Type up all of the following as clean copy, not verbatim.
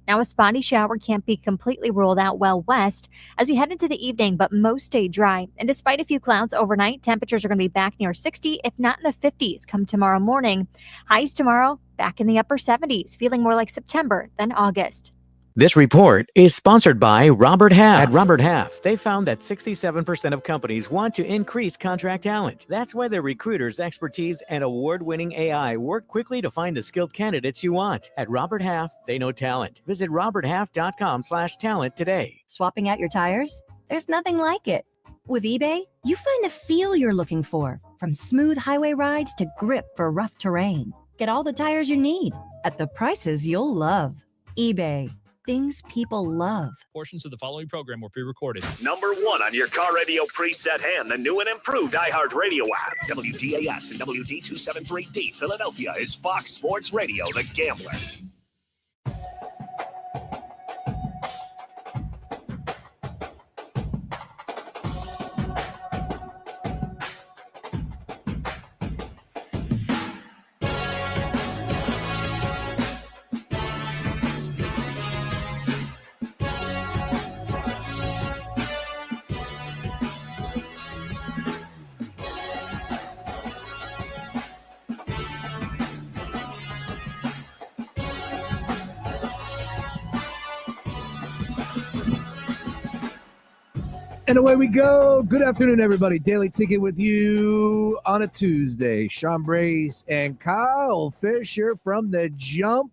Now, a spotty shower can't be completely ruled out well west as we head into the evening, but most stay dry. And despite a few clouds overnight, temperatures are going to be back near 60, if not in the 50s, come tomorrow morning. Highs tomorrow back in the upper 70s, feeling more like September than August. This report is sponsored by Robert Half. At Robert Half, they found that 67% of companies want to increase contract talent. That's why their recruiters' expertise and award-winning AI work quickly to find the skilled candidates you want. At Robert Half, they know talent. Visit roberthalf.com/talent today. Swapping out your tires? There's nothing like it. With eBay, you find the feel you're looking for, from smooth highway rides to grip for rough terrain. Get all the tires you need at the prices you'll love. eBay. Things people love. Portions of the following program were pre-recorded. Number 1 on your car radio preset and the new and improved iHeartRadio app. WDAS and WD273D Philadelphia is Fox Sports Radio, The Gambler. And away we go. Good afternoon, everybody. Daily Ticket with you on a Tuesday. Sean Brace and Kyle Fisher from The Jump.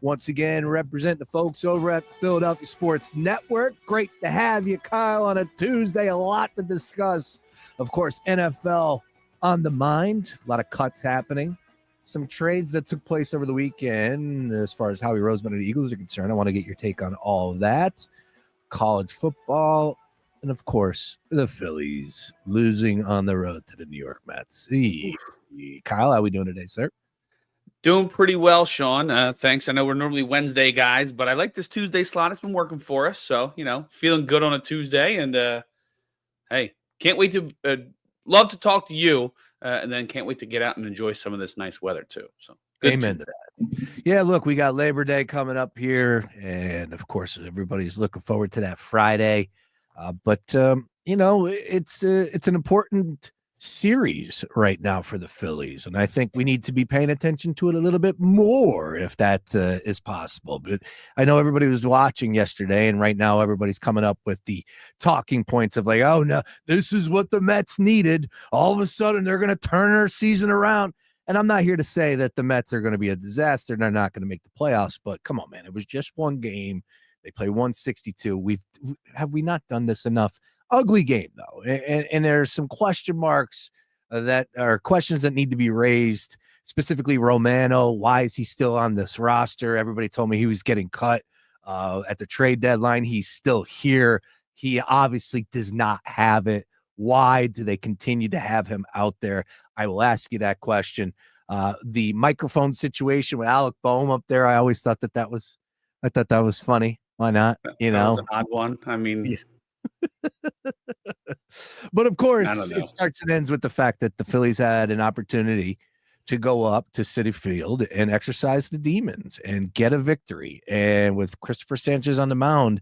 Once again, represent the folks over at the Philadelphia Sports Network. Great to have you, Kyle, on a Tuesday. A lot to discuss. Of course, NFL on the mind. A lot of cuts happening. Some trades that took place over the weekend as far as Howie Roseman and the Eagles are concerned. I want to get your take on all of that. College football. And, of course, the Phillies losing on the road to the New York Mets. Kyle, how are we doing today, sir? Doing pretty well, Sean. Thanks. I know we're normally Wednesday guys, but I like this Tuesday slot. It's been working for us. So, feeling good on a Tuesday. And, hey, can't wait to love to talk to you. And then can't wait to get out and enjoy some of this nice weather, too. So, amen to that. Yeah, look, we got Labor Day coming up here. And, of course, everybody's looking forward to that Friday. But it's an important series right now for the Phillies. And I think we need to be paying attention to it a little bit more if that is possible. But I know everybody was watching yesterday, and right now everybody's coming up with the talking points of like, oh, no, this is what the Mets needed. All of a sudden they're going to turn their season around. And I'm not here to say that the Mets are going to be a disaster. They're not going to make the playoffs. But come on, man, it was just one game. They play 162. Have we not done this enough? Ugly game, though. And there's some question marks that are questions that need to be raised, specifically Romano. Why is he still on this roster? Everybody told me he was getting cut at the trade deadline. He's still here. He obviously does not have it. Why do they continue to have him out there? I will ask you that question. The microphone situation with Alec Boehm up there, I always thought that was funny. Why not? That was an odd one. I mean, yeah. But of course, it starts and ends with the fact that the Phillies had an opportunity to go up to Citi Field and exercise the demons and get a victory. And with Christopher Sanchez on the mound,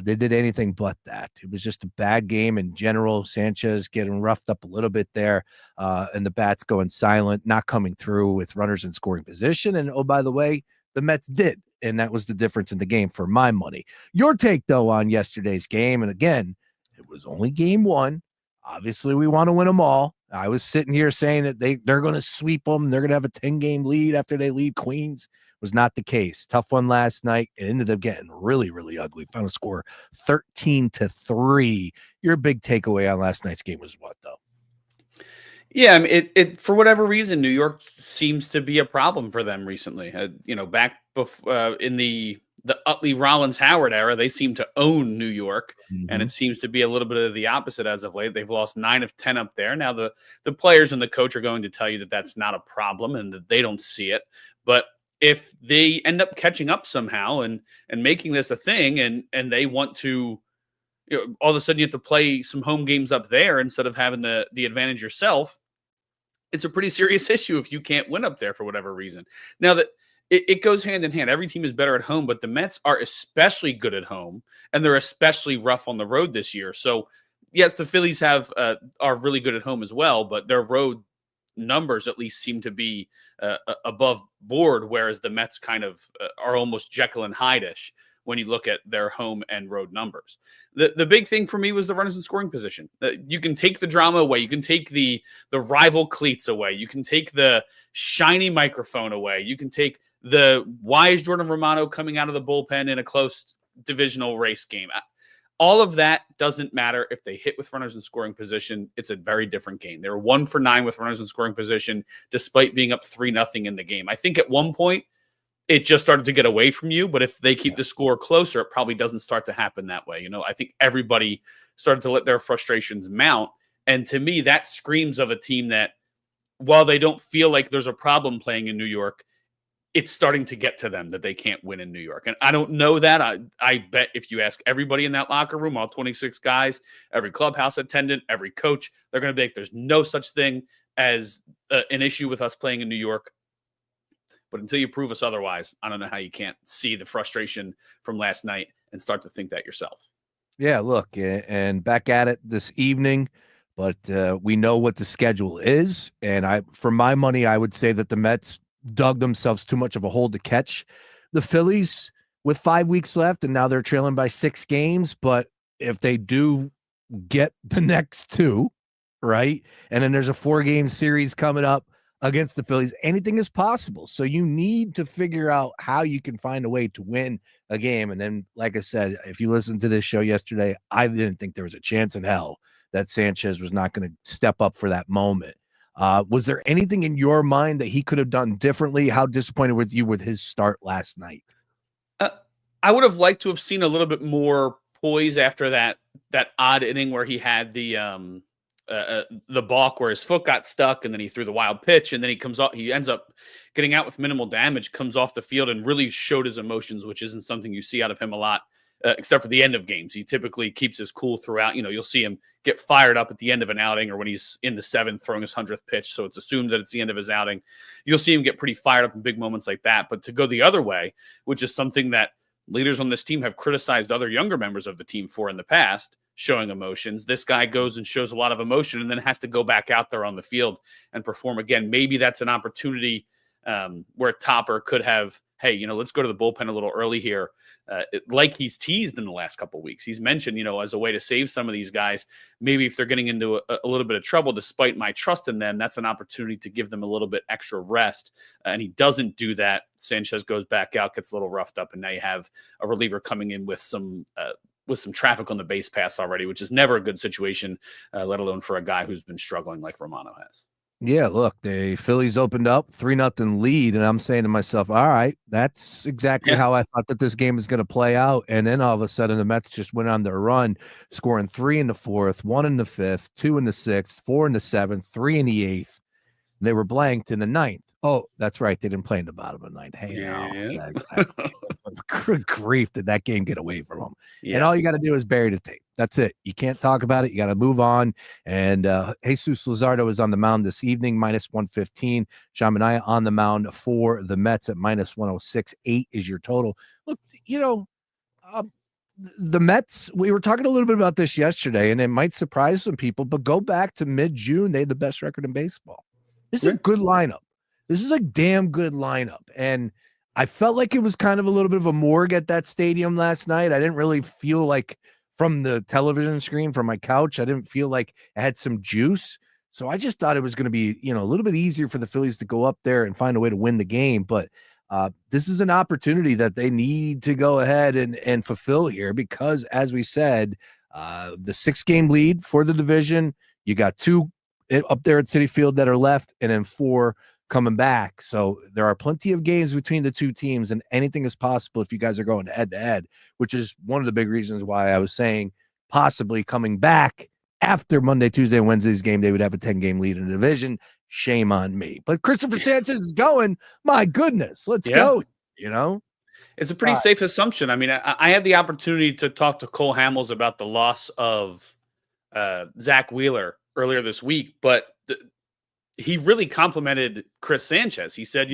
they did anything but that. It was just a bad game in general. Sanchez getting roughed up a little bit there, and the bats going silent, not coming through with runners in scoring position. And, oh, by the way, the Mets did. And that was the difference in the game for my money. Your take, though, on yesterday's game, and again, it was only game one. Obviously, we want to win them all. I was sitting here saying that they're going to sweep them. They're going to have a 10-game lead after they leave Queens. Was not the case. Tough one last night. It ended up getting really, really ugly. Final score 13-3. Your big takeaway on last night's game was what, though? Yeah, I mean, it for whatever reason, New York seems to be a problem for them recently. Back before in the Utley Rollins Howard era, they seem to own New York, and it seems to be a little bit of the opposite as of late. They've lost 9 of 10 up there. Now the players and the coach are going to tell you that that's not a problem and that they don't see it. But if they end up catching up somehow and making this a thing, and they want to, all of a sudden you have to play some home games up there instead of having the advantage yourself, it's a pretty serious issue if you can't win up there for whatever reason. Now that it goes hand in hand. Every team is better at home, but the Mets are especially good at home, and they're especially rough on the road this year. So, yes, the Phillies are really good at home as well, but their road numbers at least seem to be above board, whereas the Mets kind of are almost Jekyll and Hyde-ish when you look at their home and road numbers. The big thing for me was the runners in scoring position. You can take the drama away. You can take the rival cleats away. You can take the shiny microphone away. You can take why is Jordan Romano coming out of the bullpen in a close divisional race game? All of that doesn't matter if they hit with runners in scoring position. It's a very different game. They were 1 for 9 with runners in scoring position, despite being up 3-0 in the game. I think at one point it just started to get away from you, but if they keep the score closer, it probably doesn't start to happen that way. I think everybody started to let their frustrations mount. And to me, that screams of a team that, while they don't feel like there's a problem playing in New York, it's starting to get to them that they can't win in New York. And I don't know that. I bet if you ask everybody in that locker room, all 26 guys, every clubhouse attendant, every coach, they're going to be like, there's no such thing as an issue with us playing in New York. But until you prove us otherwise, I don't know how you can't see the frustration from last night and start to think that yourself. Yeah, look, and back at it this evening, but we know what the schedule is. And for my money, I would say that the Mets dug themselves too much of a hole to catch the Phillies with 5 weeks left, and now they're trailing by 6 games. But if they do get the next 2, right, and then there's a 4-game series coming up against the Phillies, anything is possible. So you need to figure out how you can find a way to win a game. And then, like I said, if you listened to this show yesterday, I didn't think there was a chance in hell that Sanchez was not going to step up for that moment. Was there anything in your mind that he could have done differently? How disappointed were you with his start last night? I would have liked to have seen a little bit more poise after that odd inning where he had the balk where his foot got stuck, and then he threw the wild pitch, and then he ends up getting out with minimal damage, comes off the field and really showed his emotions, which isn't something you see out of him a lot. Except for the end of games. He typically keeps his cool throughout. You'll see him get fired up at the end of an outing or when he's in the 7th throwing his 100th pitch. So it's assumed that it's the end of his outing. You'll see him get pretty fired up in big moments like that. But to go the other way, which is something that leaders on this team have criticized other younger members of the team for in the past, showing emotions, this guy goes and shows a lot of emotion and then has to go back out there on the field and perform again. Maybe that's an opportunity where Topper could have, hey, let's go to the bullpen a little early here. Like he's teased in the last couple of weeks. He's mentioned, as a way to save some of these guys, maybe if they're getting into a little bit of trouble, despite my trust in them, that's an opportunity to give them a little bit extra rest. And he doesn't do that. Sanchez goes back out, gets a little roughed up, and now you have a reliever coming in with some traffic on the base pass already, which is never a good situation, let alone for a guy who's been struggling like Romano has. Yeah, look, the Phillies opened up 3-0 lead, and I'm saying to myself, all right, that's exactly how I thought that this game is going to play out. And then all of a sudden, the Mets just went on their run, scoring 3 in the 4th, 1 in the 5th, 2 in the 6th, 4 in the 7th, 3 in the 8th. They were blanked in the 9th. Oh, that's right. They didn't play in the bottom of the 9th. Hey, yeah, exactly. Good grief, did that game get away from them? Yeah. And all you got to do is bury the tape. That's it. You can't talk about it. You got to move on. And Jesus Luzardo is on the mound this evening, -115. Sean Manaea on the mound for the Mets at -106. 8 is your total. Look, the Mets, we were talking a little bit about this yesterday, and it might surprise some people, but go back to mid-June, they had the best record in baseball. This is a good lineup. This is a damn good lineup. And I felt like it was kind of a little bit of a morgue at that stadium last night. I didn't really feel like, from the television screen, from my couch, I didn't feel like it had some juice. So I just thought it was going to be, a little bit easier for the Phillies to go up there and find a way to win the game. But this is an opportunity that they need to go ahead and fulfill here because, as we said, the 6-game lead for the division, you got 2 up there at Citi Field that are left, and then 4 coming back. So there are plenty of games between the 2 teams, and anything is possible if you guys are going head to head, which is one of the big reasons why I was saying possibly coming back after Monday, Tuesday, and Wednesday's game, they would have a 10-game lead in the division. Shame on me. But Christopher Sanchez is going. My goodness, let's go. It's a pretty safe assumption. I mean, I had the opportunity to talk to Cole Hamels about the loss of Zach Wheeler earlier this week, but he really complimented Chris Sanchez. He said,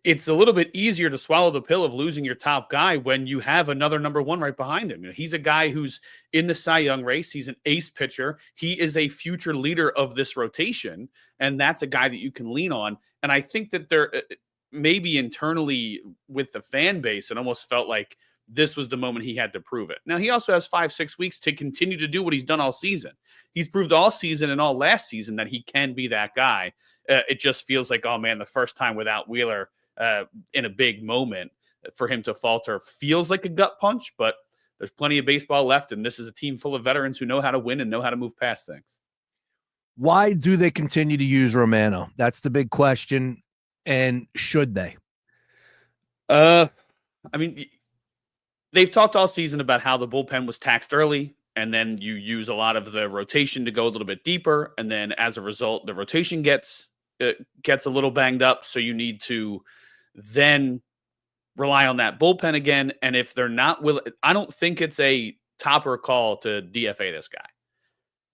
it's a little bit easier to swallow the pill of losing your top guy when you have another number one right behind him. He's a guy who's in the Cy Young race. He's an ace pitcher. He is a future leader of this rotation, and that's a guy that you can lean on. And I think that there maybe internally with the fan base, it almost felt like this was the moment he had to prove it. Now, he also has 5-6 weeks to continue to do what he's done all season. He's proved all season and all last season that he can be that guy. It just feels like, oh, man, the first time without Wheeler in a big moment for him to falter feels like a gut punch, but there's plenty of baseball left, and this is a team full of veterans who know how to win and know how to move past things. Why do they continue to use Romano? That's the big question, and should they? I mean, they've talked all season about how the bullpen was taxed early, and then you use a lot of the rotation to go a little bit deeper, and then as a result, the rotation gets a little banged up, so you need to then rely on that bullpen again. And if they're not willing, I don't think it's a Topper call to DFA this guy.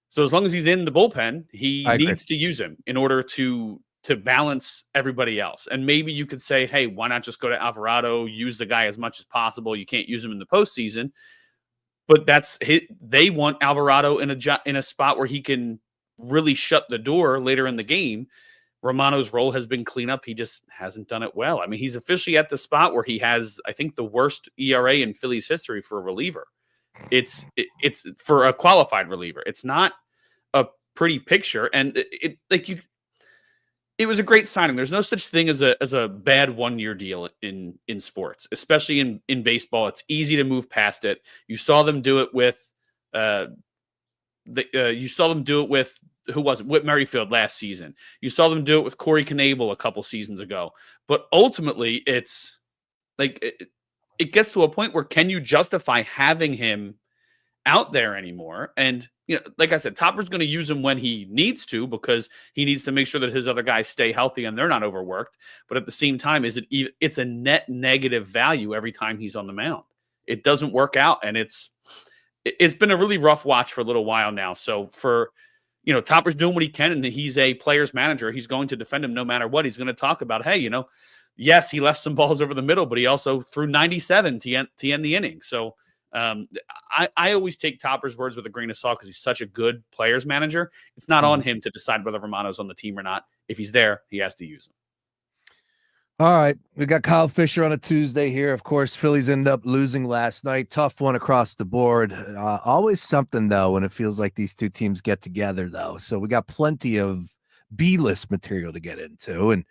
So as long as he's in the bullpen, he needs to use him in order to balance everybody else. And maybe you could say, hey, why not just go to Alvarado, use the guy as much as possible? You can't use him in the postseason. But they want Alvarado in a spot where he can really shut the door later in the game. Romano's role has been cleanup. He just hasn't done it well. I mean, he's officially at the spot where he has, I think, the worst ERA in Phillies history for a reliever. It's for a qualified reliever. It's not a pretty picture. And it was a great signing. There's no such thing as a bad 1-year deal in sports, especially in baseball. It's easy to move past it. You saw them do it with who was it? Whit Merrifield last season. You saw them do it with Corey Knebel a couple seasons ago. But ultimately, it's like it gets to a point where can you justify having him out there anymore? And like I said, Topper's going to use him when he needs to, because he needs to make sure that his other guys stay healthy and they're not overworked. But at the same time, it's a net negative value every time he's on the mound. It doesn't work out, and it's been a really rough watch for a little while now. So for Topper's doing what he can, and he's a player's manager. He's going to defend him no matter what. He's going to talk about, hey, yes, he left some balls over the middle, but he also threw 97 to end the inning. So I always take Topper's words with a grain of salt because he's such a good player's manager. It's not on him to decide whether Romano's on the team or not. If he's there, he has to use him. All right. We got Kyle Fisher on a Tuesday here. Of course, Phillies end up losing last night. Tough one across the board. Always something, though, when it feels like these two teams get together, though. So we got plenty of B-list material to get into. And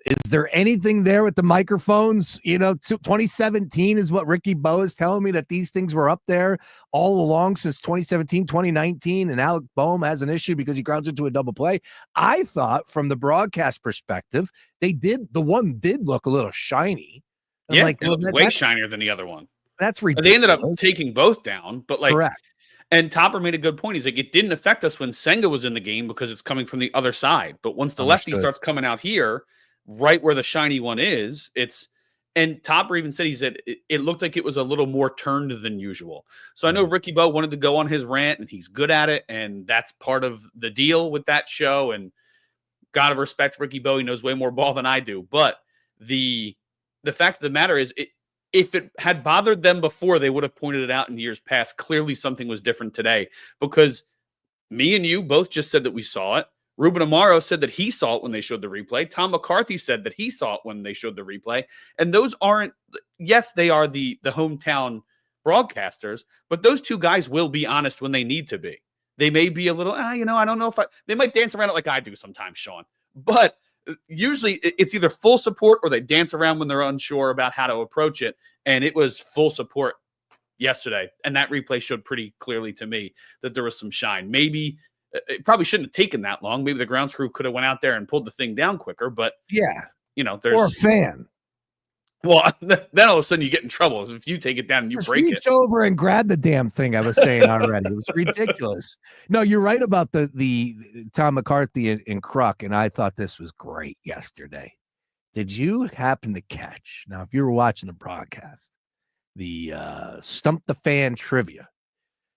is there anything there with the microphones? 2017 is what Ricky Bo is telling me, that these things were up there all along since 2017, 2019, and Alec Boehm has an issue because he grounds into a double play. I thought from the broadcast perspective, the one did look a little shiny. Yeah, it looked way shinier than the other one. That's ridiculous. They ended up taking both down, but correct. And Topper made a good point. He's like, it didn't affect us when Senga was in the game because it's coming from the other side. But once the lefty starts coming out here, right where the shiny one is, and Topper even said, it looked like it was a little more turned than usual. So I know Ricky Bo wanted to go on his rant, and he's good at it. And that's part of the deal with that show. And gotta respect Ricky Bo. He knows way more ball than I do. But the fact of the matter is, if it had bothered them before, they would have pointed it out in years past. Clearly something was different today, because me and you both just said that we saw it. Ruben Amaro said that he saw it when they showed the replay. Tom McCarthy said that he saw it when they showed the replay. And those aren't, yes, they are the hometown broadcasters, but those two guys will be honest when they need to be. They may be a little, I don't know if they might dance around it like I do sometimes, Sean, but usually it's either full support or they dance around when they're unsure about how to approach it. And it was full support yesterday. And that replay showed pretty clearly to me that there was some shine. Maybe it probably shouldn't have taken that long. Maybe the grounds crew could have went out there and pulled the thing down quicker, but there's or a fan. Well, then all of a sudden you get in trouble if you take it down and you break it. Reach over and grab the damn thing. I was saying already. It was ridiculous. No, you're right about the Tom McCarthy and Kruk, and I thought this was great yesterday. Did you happen to catch, now if you were watching the broadcast, the Stump the Fan trivia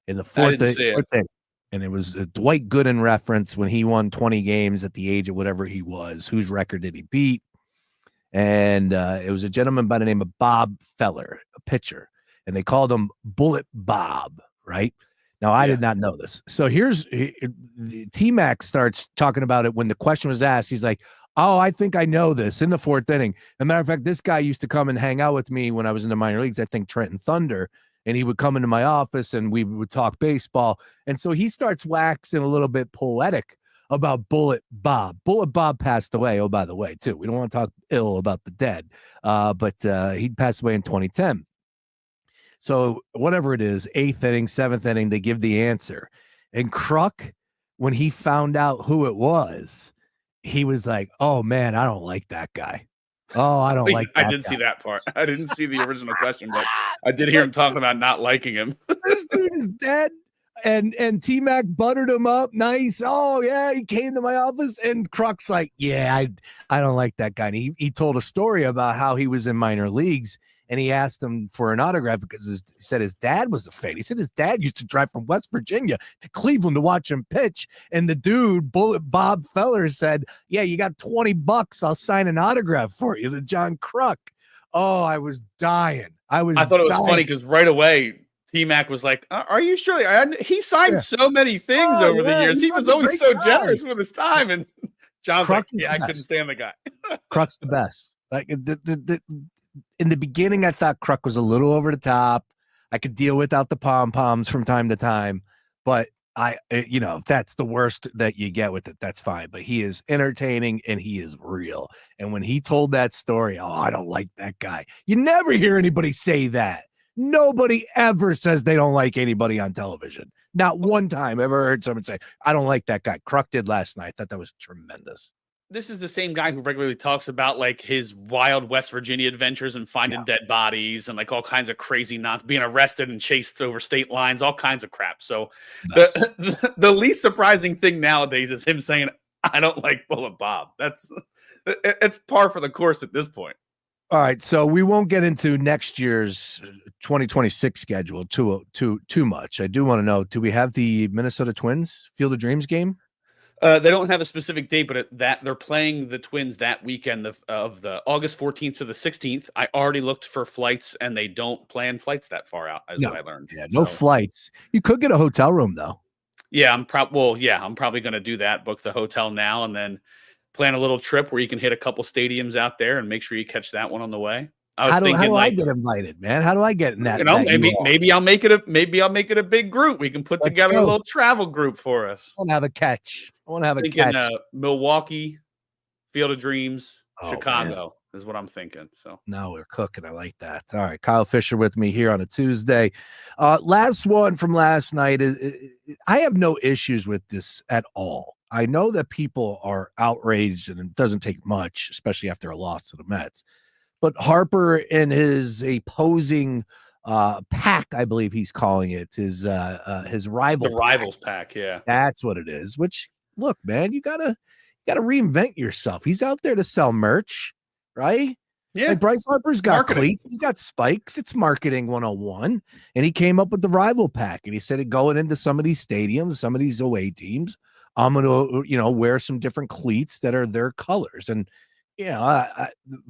in the fourth inning? and it was a Dwight Gooden reference when he won 20 games at the age of whatever he was. Whose record did he beat? And it was a gentleman by the name of Bob Feller, a pitcher, and they called him Bullet Bob, right? Now, I did not know this. So here's T-Mac starts talking about it when the question was asked. He's like, oh, I think I know this in the fourth inning. As a matter of fact, this guy used to come and hang out with me when I was in the minor leagues, I think Trenton Thunder, and he would come into my office and we would talk baseball. And so he starts waxing a little bit poetic about Bullet Bob. Bullet Bob passed away, oh, by the way, too. We don't want to talk ill about the dead, but he passed away in 2010. So whatever it is, 8th inning, 7th inning, they give the answer. And Kruk, when he found out who it was, he was like, oh, man, I don't like that guy. Oh, I don't like that I didn't guy. see that part. I didn't see the original question, but I did hear him talking about not liking him. This dude is dead. And T-Mac buttered him up. Nice. Oh, yeah, he came to my office. And Kruk's like, yeah, I don't like that guy. And he told a story about how he was in minor leagues, and he asked him for an autograph because he said his dad was a fan. He said his dad used to drive from West Virginia to Cleveland to watch him pitch. And the dude, Bullet Bob Feller, said, yeah, you got $20. I'll sign an autograph for you to John Kruk. Oh, I was dying. I thought it was funny because right away, T-Mac was like, are you sure? He signed so many things over the years. He was always so generous with his time. And John's like, I couldn't stand the guy. Kruk's the best. Like in the beginning, I thought Kruk was a little over the top. I could deal without the pom-poms from time to time. But if that's the worst that you get with it, that's fine. But he is entertaining and he is real. And when he told that story, oh, I don't like that guy. You never hear anybody say that. Nobody ever says they don't like anybody on television. Not one time ever heard someone say, I don't like that guy. Kruk did last night. I thought that was tremendous. This is the same guy who regularly talks about like his wild West Virginia adventures and finding dead bodies and like all kinds of crazy nonsense, being arrested and chased over state lines, all kinds of crap. So the least surprising thing nowadays is him saying, I don't like Bullet Bob. It's par for the course at this point. All right, so we won't get into next year's 2026 schedule too much. I do want to know, do we have the Minnesota Twins Field of Dreams game? They don't have a specific date, but they're playing the Twins that weekend of the August 14th to the 16th. I already looked for flights, and they don't plan flights that far out, as what I learned. Yeah, no flights. You could get a hotel room, though. Yeah, I'm probably going to do that, book the hotel now, and then plan a little trip where you can hit a couple stadiums out there and make sure you catch that one on the way. How do I get invited, man? How do I get in that? Maybe I'll make it a big group. We can put together a little travel group for us. I want to have a catch. Milwaukee, Field of Dreams, Chicago is what I'm thinking. So now we're cooking. I like that. All right, Kyle Fisher with me here on a Tuesday. Last one from last night is I have no issues with this at all. I know that people are outraged, and it doesn't take much, especially after a loss to the Mets. But Harper and his opposing pack, I believe he's calling it, his rival. The rivals pack, yeah. That's what it is. Which, look, man, you gotta reinvent yourself. He's out there to sell merch, right? Yeah. Like Bryce Harper's got cleats, he's got spikes. It's marketing 101. And he came up with the rival pack, and he said, going into some of these stadiums, some of these away teams, I'm going to, wear some different cleats that are their colors. And,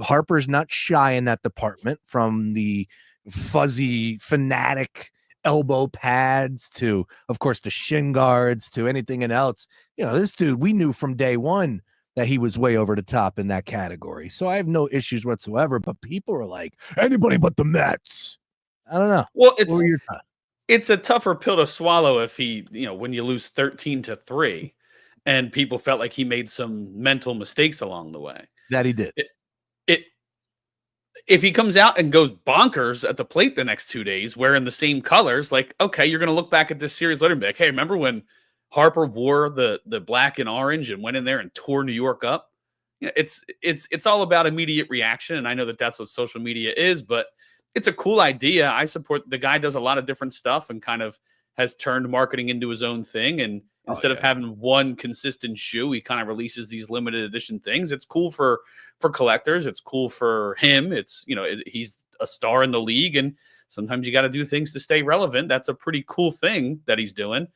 Harper's not shy in that department, from the fuzzy fanatic elbow pads to, of course, the shin guards to anything else. This dude, we knew from day one that he was way over the top in that category. So I have no issues whatsoever, but people are like, anybody but the Mets. I don't know. Well, it's a tougher pill to swallow if he, when you lose 13-3 and people felt like he made some mental mistakes along the way. That he did. If he comes out and goes bonkers at the plate the next 2 days wearing the same colors, like, okay, you're going to look back at this series later and be like, hey, remember when Harper wore the black and orange and went in there and tore New York up? It's all about immediate reaction. And I know that that's what social media is, but it's a cool idea. I support the guy. Does a lot of different stuff and kind of has turned marketing into his own thing. And instead of having one consistent shoe, he kind of releases these limited edition things. It's cool for collectors. It's cool for him. It's, he's a star in the league, and sometimes you got to do things to stay relevant. That's a pretty cool thing that he's doing.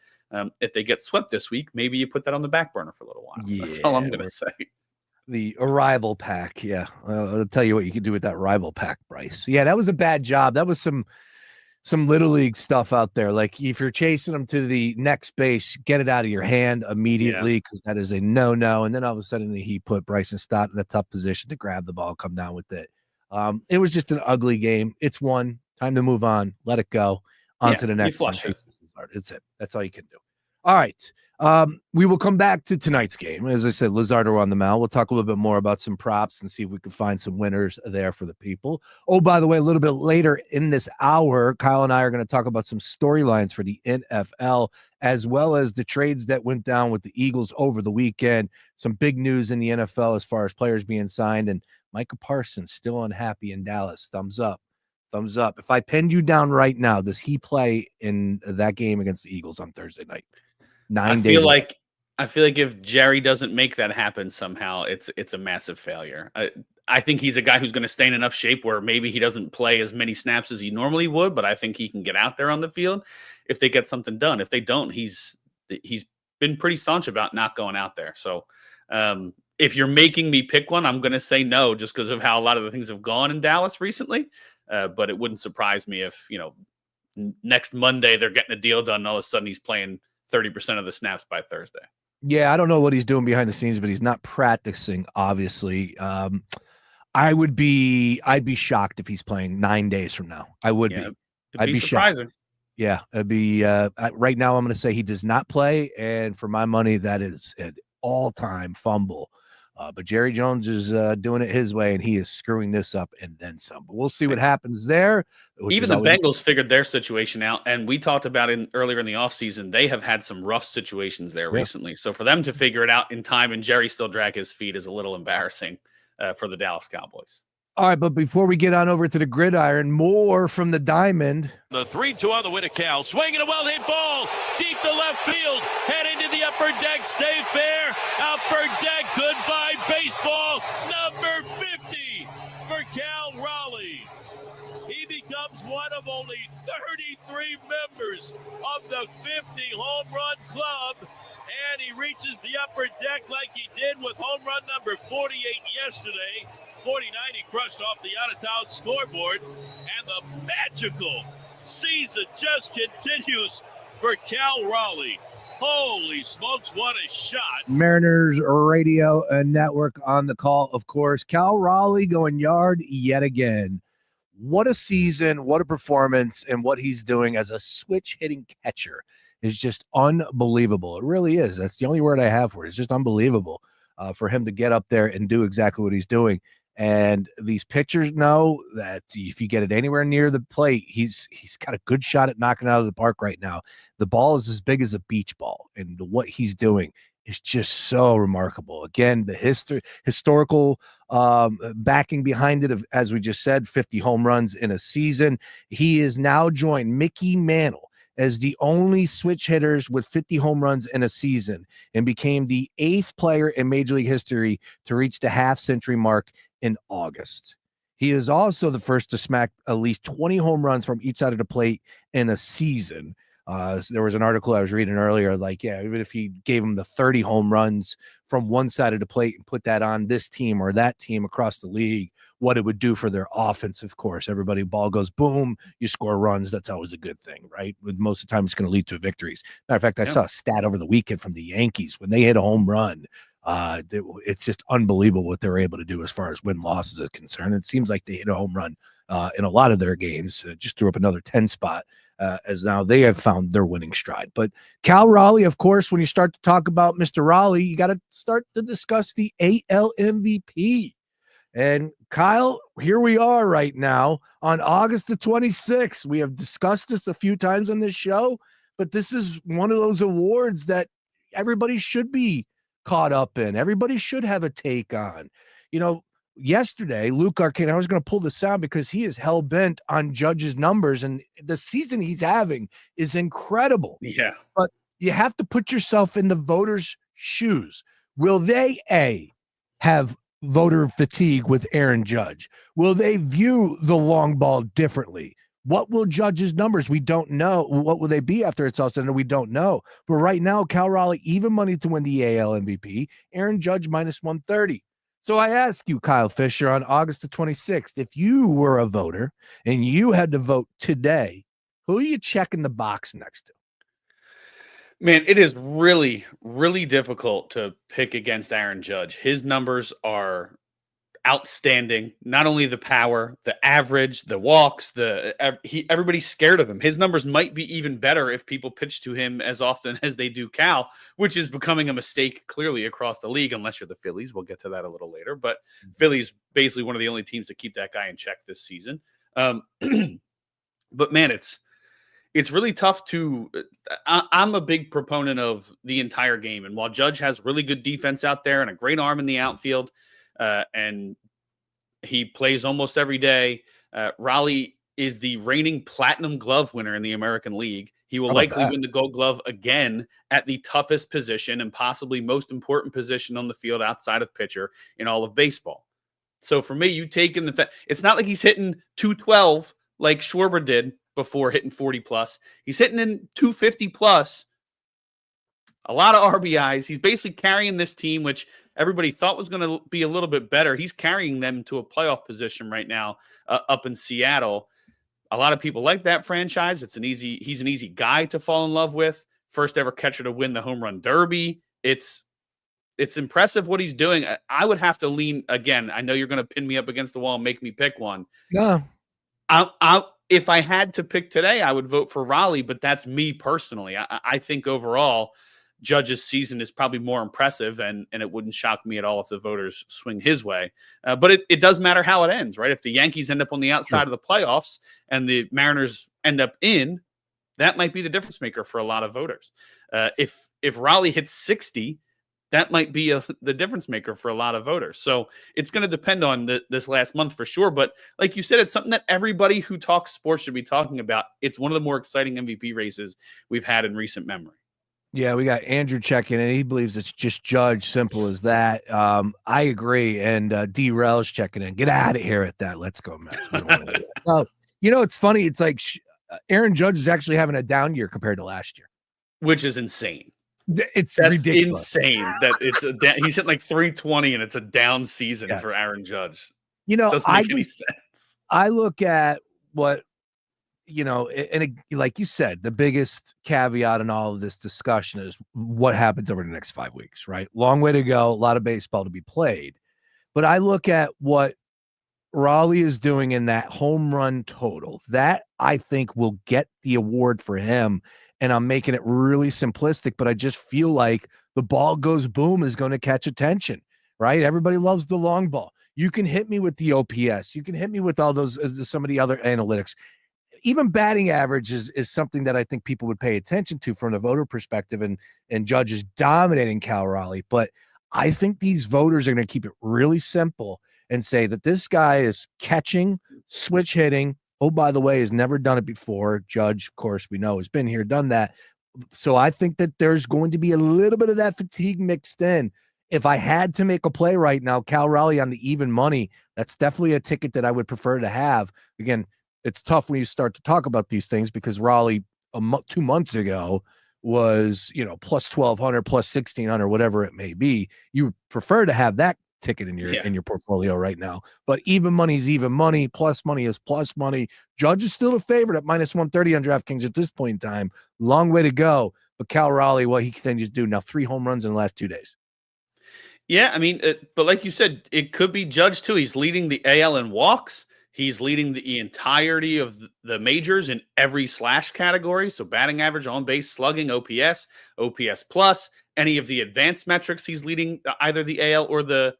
If they get swept this week, maybe you put that on the back burner for a little while. That's all I'm going to say. The arrival pack. Yeah. I'll tell you what you can do with that rival pack, Bryce. Yeah, that was a bad job. That was some little league stuff out there. Like if you're chasing them to the next base, get it out of your hand immediately because that is a no. And then all of a sudden he put Bryson Stott in a tough position to grab the ball, come down with it. It was just an ugly game. It's one. Time to move on. Let it go. On to the next one. It's it. That's all you can do. All right. We will come back to tonight's game. As I said, Lizardo on the mound. We'll talk a little bit more about some props and see if we can find some winners there for the people. Oh, by the way, a little bit later in this hour, Kyle and I are going to talk about some storylines for the NFL, as well as the trades that went down with the Eagles over the weekend. Some big news in the NFL as far as players being signed, and Micah Parsons still unhappy in Dallas. Thumbs up. Thumbs up. If I pinned you down right now, does he play in that game against the Eagles on Thursday night? I feel like if Jerry doesn't make that happen somehow, it's a massive failure. I think he's a guy who's going to stay in enough shape where maybe he doesn't play as many snaps as he normally would, but I think he can get out there on the field if they get something done. If they don't, he's been pretty staunch about not going out there. So if you're making me pick one, I'm going to say no, just because of how a lot of the things have gone in Dallas recently. But it wouldn't surprise me if, next Monday they're getting a deal done and all of a sudden he's playing 30% of the snaps by Thursday. Yeah, I don't know what he's doing behind the scenes, but he's not practicing, obviously. I'd be shocked if he's playing 9 days from now. I would be. I'd be surprising. Shocked. Yeah, it'd be right now I'm going to say he does not play, and for my money, that is an all-time fumble. But Jerry Jones is doing it his way, and he is screwing this up and then some. But we'll see what happens there. Even the Bengals figured their situation out, and we talked about it earlier in the offseason. They have had some rough situations there recently. So for them to figure it out in time and Jerry still drag his feet is a little embarrassing for the Dallas Cowboys. All right, but before we get on over to the gridiron, more from the diamond. The 3-2 on the way to Cal. Swinging a well-hit ball deep to left field. Head into the upper deck. Stay fair. Upper deck. Goodbye baseball. Number 50 for Cal Raleigh. He becomes one of only 33 members of the 50 home run club. And he reaches the upper deck like he did with home run number 48 yesterday. 49, he crushed off the out-of-town scoreboard, and the magical season just continues for Cal Raleigh. Holy smokes, what a shot. Mariners Radio Network on the call, of course. Cal Raleigh going yard yet again. What a season, what a performance, and what he's doing as a switch-hitting catcher is just unbelievable. It really is. That's the only word I have for it. It's just unbelievable for him to get up there and do exactly what he's doing. And these pitchers know that if you get it anywhere near the plate, he's got a good shot at knocking it out of the park right now. The ball is as big as a beach ball, and what he's doing is just so remarkable. Again, the historical backing behind it, of, as we just said, 50 home runs in a season. He is now joined Mickey Mantle as the only switch hitters with 50 home runs in a season, and became the 8th player in Major League history to reach the half-century mark in August. He is also the first to smack at least 20 home runs from each side of the plate in a season. So there was an article I was reading earlier, even if he gave him the 30 home runs from one side of the plate and put that on this team or that team across the league, what it would do for their offense. Of course, everybody, ball goes boom, you score runs. That's always a good thing, right? Most of the time, it's going to lead to victories. Matter of fact, I saw a stat over the weekend from the Yankees when they hit a home run. It's just unbelievable what they're able to do as far as win-losses is concerned. It seems like they hit a home run in a lot of their games, just threw up another 10 spot as now they have found their winning stride. But Cal Raleigh, of course, when you start to talk about Mr. Raleigh, you got to start to discuss the AL MVP. And Kyle, here we are right now on August the 26th. We have discussed this a few times on this show, but this is one of those awards that everybody should be caught up in. Everybody should have a take on. Yesterday, Luke Arcane, I was going to pull this out because he is hell-bent on Judge's numbers, and the season he's having is incredible. Yeah. But you have to put yourself in the voters' shoes. Will they, A, have voter fatigue with Aaron Judge? Will they view the long ball differently? What will Judge's numbers? We don't know. What will they be after it's all said and done? We don't know. But right now, Cal Raleigh even money to win the AL MVP. Aaron Judge minus 130. So I ask you, Kyle Fisher, on August the 26th, if you were a voter and you had to vote today, who are you checking the box next to? Man, it is really, really difficult to pick against Aaron Judge. His numbers are outstanding. Not only the power, the average, the walks, everybody's scared of him. His numbers might be even better if people pitch to him as often as they do Cal, which is becoming a mistake clearly across the league, unless you're the Phillies. We'll get to that a little later. But Phillies basically one of the only teams to keep that guy in check this season. But man, it's really tough to. I'm a big proponent of the entire game, and while Judge has really good defense out there and a great arm in the outfield, and he plays almost every day. Raleigh is the reigning platinum glove winner in the American League. He will likely win the Gold Glove again at the toughest position and possibly most important position on the field outside of pitcher in all of baseball. So for me, you take in the fact it's not like he's hitting 212 like Schwarber did before hitting 40 plus. He's hitting in 250 plus. A lot of RBIs. He's basically carrying this team, which everybody thought was going to be a little bit better. He's carrying them to a playoff position right now up in Seattle. A lot of people like that franchise. He's an easy guy to fall in love with. First ever catcher to win the home run derby. It's impressive what he's doing. I would have to lean again. I know you're going to pin me up against the wall and make me pick one. No. If I had to pick today, I would vote for Raleigh, but that's me personally. I think overall, Judge's season is probably more impressive, and it wouldn't shock me at all if the voters swing his way. But it does matter how it ends, right? If the Yankees end up on the outside of the playoffs and the Mariners end up in, that might be the difference maker for a lot of voters. If Raleigh hits 60, that might be the difference maker for a lot of voters. So it's going to depend on this last month for sure. But like you said, it's something that everybody who talks sports should be talking about. It's one of the more exciting MVP races we've had in recent memory. Yeah, we got Andrew checking in. He believes it's just Judge, simple as that. I agree. And D. Rel's checking in. Get out of here at that. Let's go, Mets. We don't want to do that. It's funny. It's like Aaron Judge is actually having a down year compared to last year, which is insane. That's ridiculous. Insane that he's hitting like 320 and it's a down season for Aaron Judge. Doesn't make any sense. I look at what. And like you said, the biggest caveat in all of this discussion is what happens over the next 5 weeks, right? Long way to go, a lot of baseball to be played. But I look at what Raleigh is doing in that home run total. That, I think, will get the award for him. And I'm making it really simplistic, but I just feel like the ball goes boom is going to catch attention, right? Everybody loves the long ball. You can hit me with the OPS. You can hit me with all those, some of the other analytics. Even batting average is something that I think people would pay attention to from the voter perspective, and Judge is dominating Cal Raleigh. But I think these voters are going to keep it really simple and say that this guy is catching, switch hitting. Oh, by the way, has never done it before. Judge, of course, we know has been here, done that. So I think that there's going to be a little bit of that fatigue mixed in. If I had to make a play right now, Cal Raleigh on the even money, that's definitely a ticket that I would prefer to have. Again, it's tough when you start to talk about these things because Raleigh 2 months ago was, plus 1,200, plus 1,600, whatever it may be. You prefer to have that ticket in your portfolio right now. But even money is even money. Plus money is plus money. Judge is still a favorite at minus 130 on DraftKings at this point in time. Long way to go. But Cal Raleigh, what he continues to do now, 3 home runs in the last 2 days. Yeah, I mean, but like you said, it could be Judge too. He's leading the AL in walks. He's leading the entirety of the majors in every slash category. So batting average, on base, slugging, OPS plus, any of the advanced metrics, he's leading either the AL or the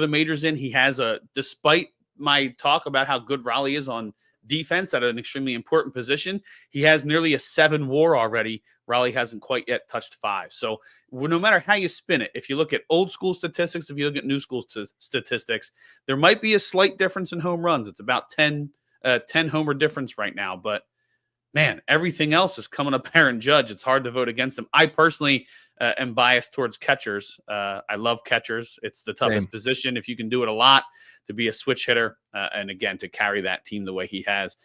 majors in. He has despite my talk about how good Raleigh is on defense at an extremely important position, he has nearly a 7 WAR already. Raleigh hasn't quite yet touched 5. So no matter how you spin it, if you look at old school statistics, if you look at new school statistics, there might be a slight difference in home runs. It's about 10 homer difference right now. But man, everything else is coming up Aaron Judge. It's hard to vote against him. I personally, am biased towards catchers. I love catchers. It's the toughest Same. position. If you can do it a lot, to be a switch hitter, and again, to carry that team the way he has,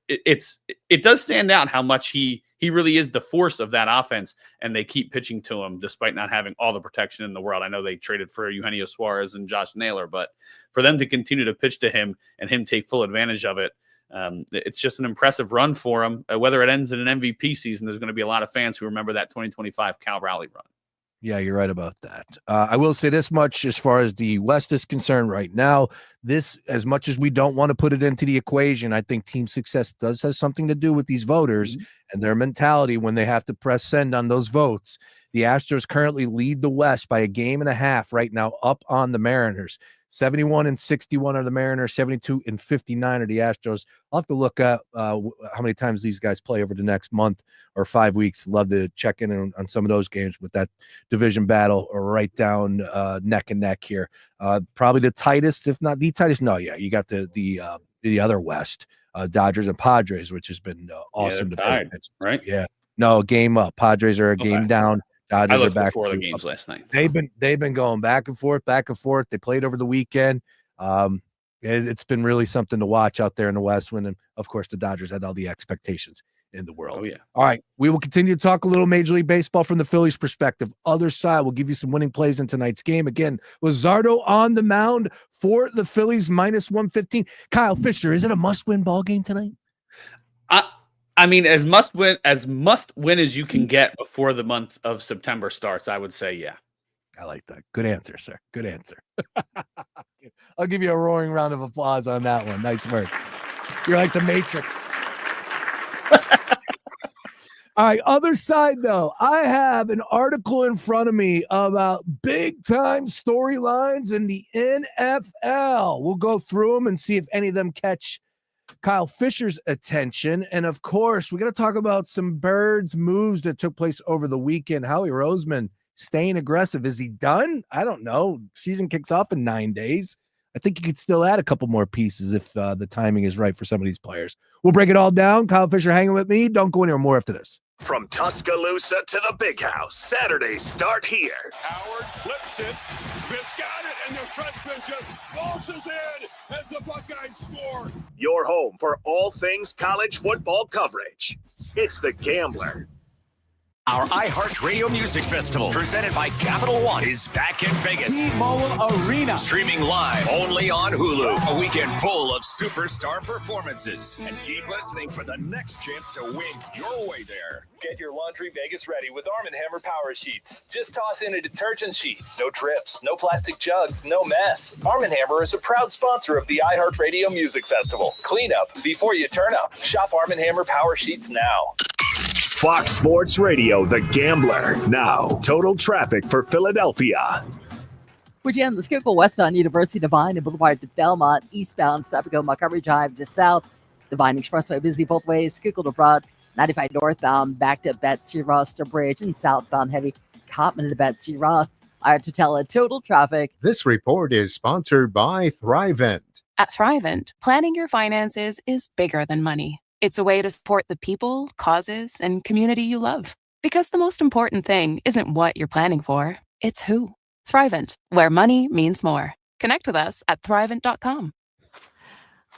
it does stand out how much he really is the force of that offense, and they keep pitching to him despite not having all the protection in the world. I know they traded for Eugenio Suarez and Josh Naylor, but for them to continue to pitch to him and him take full advantage of it, it's just an impressive run for him. Whether it ends in an MVP season, there's going to be a lot of fans who remember that 2025 Cal Raleigh run. Yeah, you're right about that. I will say this much as far as the West is concerned right now. This, as much as we don't want to put it into the equation, I think team success does have something to do with these voters and their mentality when they have to press send on those votes. The Astros currently lead the West by 1.5 games right now, up on the Mariners. 71-61 are the Mariners, 72-59 are the Astros. I'll have to look at how many times these guys play over the next month or 5 weeks. Love to check in on some of those games with that division battle or right down neck and neck here. Probably the tightest, if not the tightest. No, yeah, you got the other West, Dodgers and Padres, which has been awesome to pay attention to. Right? Yeah, no, game up. Padres are a game down. Dodgers are back before the games last night. So. They've been going back and forth. They played over the weekend. It's been really something to watch out there in the West. When, of course, the Dodgers had all the expectations in the world. Oh yeah. All right, we will continue to talk a little Major League Baseball from the Phillies' perspective. Other side, we'll give you some winning plays in tonight's game. Again, Luzardo on the mound for the Phillies, -115. Kyle Fisher, is it a must-win ball game tonight? I mean, as must win as you can get before the month of September starts, I would say, yeah. I like that. Good answer, sir. Good answer. I'll give you a roaring round of applause on that one. Nice work. You're like the Matrix. All right, other side, though. I have an article in front of me about big-time storylines in the NFL. We'll go through them and see if any of them catch Kyle Fisher's attention. And of course, we're going to talk about some Birds moves that took place over the weekend. Howie Roseman staying aggressive. Is he done? I don't know. Season kicks off in 9 days. I think you could still add a couple more pieces if the timing is right for some of these players. We'll break it all down. Kyle Fisher hanging with me. Don't go anywhere. More after this. From Tuscaloosa to the Big House, Saturdays start here. Howard flips it. Smith's got it, and the freshman just launches in as the Buckeyes score. Your home for all things college football coverage. It's The Gambler. Our iHeartRadio Music Festival, presented by Capital One, is back in Vegas. T-Mobile Arena. Streaming live only on Hulu. A weekend full of superstar performances. And keep listening for the next chance to win your way there. Get your laundry Vegas ready with Arm & Hammer Power Sheets. Just toss in a detergent sheet. No trips, no plastic jugs, no mess. Arm & Hammer is a proud sponsor of the iHeartRadio Music Festival. Clean up before you turn up. Shop Arm & Hammer Power Sheets now. Fox Sports Radio, The Gambler. Now, total traffic for Philadelphia. Virginia, the Schuylkill westbound University Divine and Boulevard to Belmont, eastbound Stop-and-Go Montgomery Drive to South. Divine Expressway busy both ways, Schuylkill to Broad, 95 northbound back to Betsy Ross to Bridge, and southbound heavy Cotman to Betsy Ross. Our total traffic. This report is sponsored by Thrivent. At Thrivent, planning your finances is bigger than money. It's a way to support the people, causes, and community you love. Because the most important thing isn't what you're planning for, it's who. Thrivent, where money means more. Connect with us at Thrivent.com.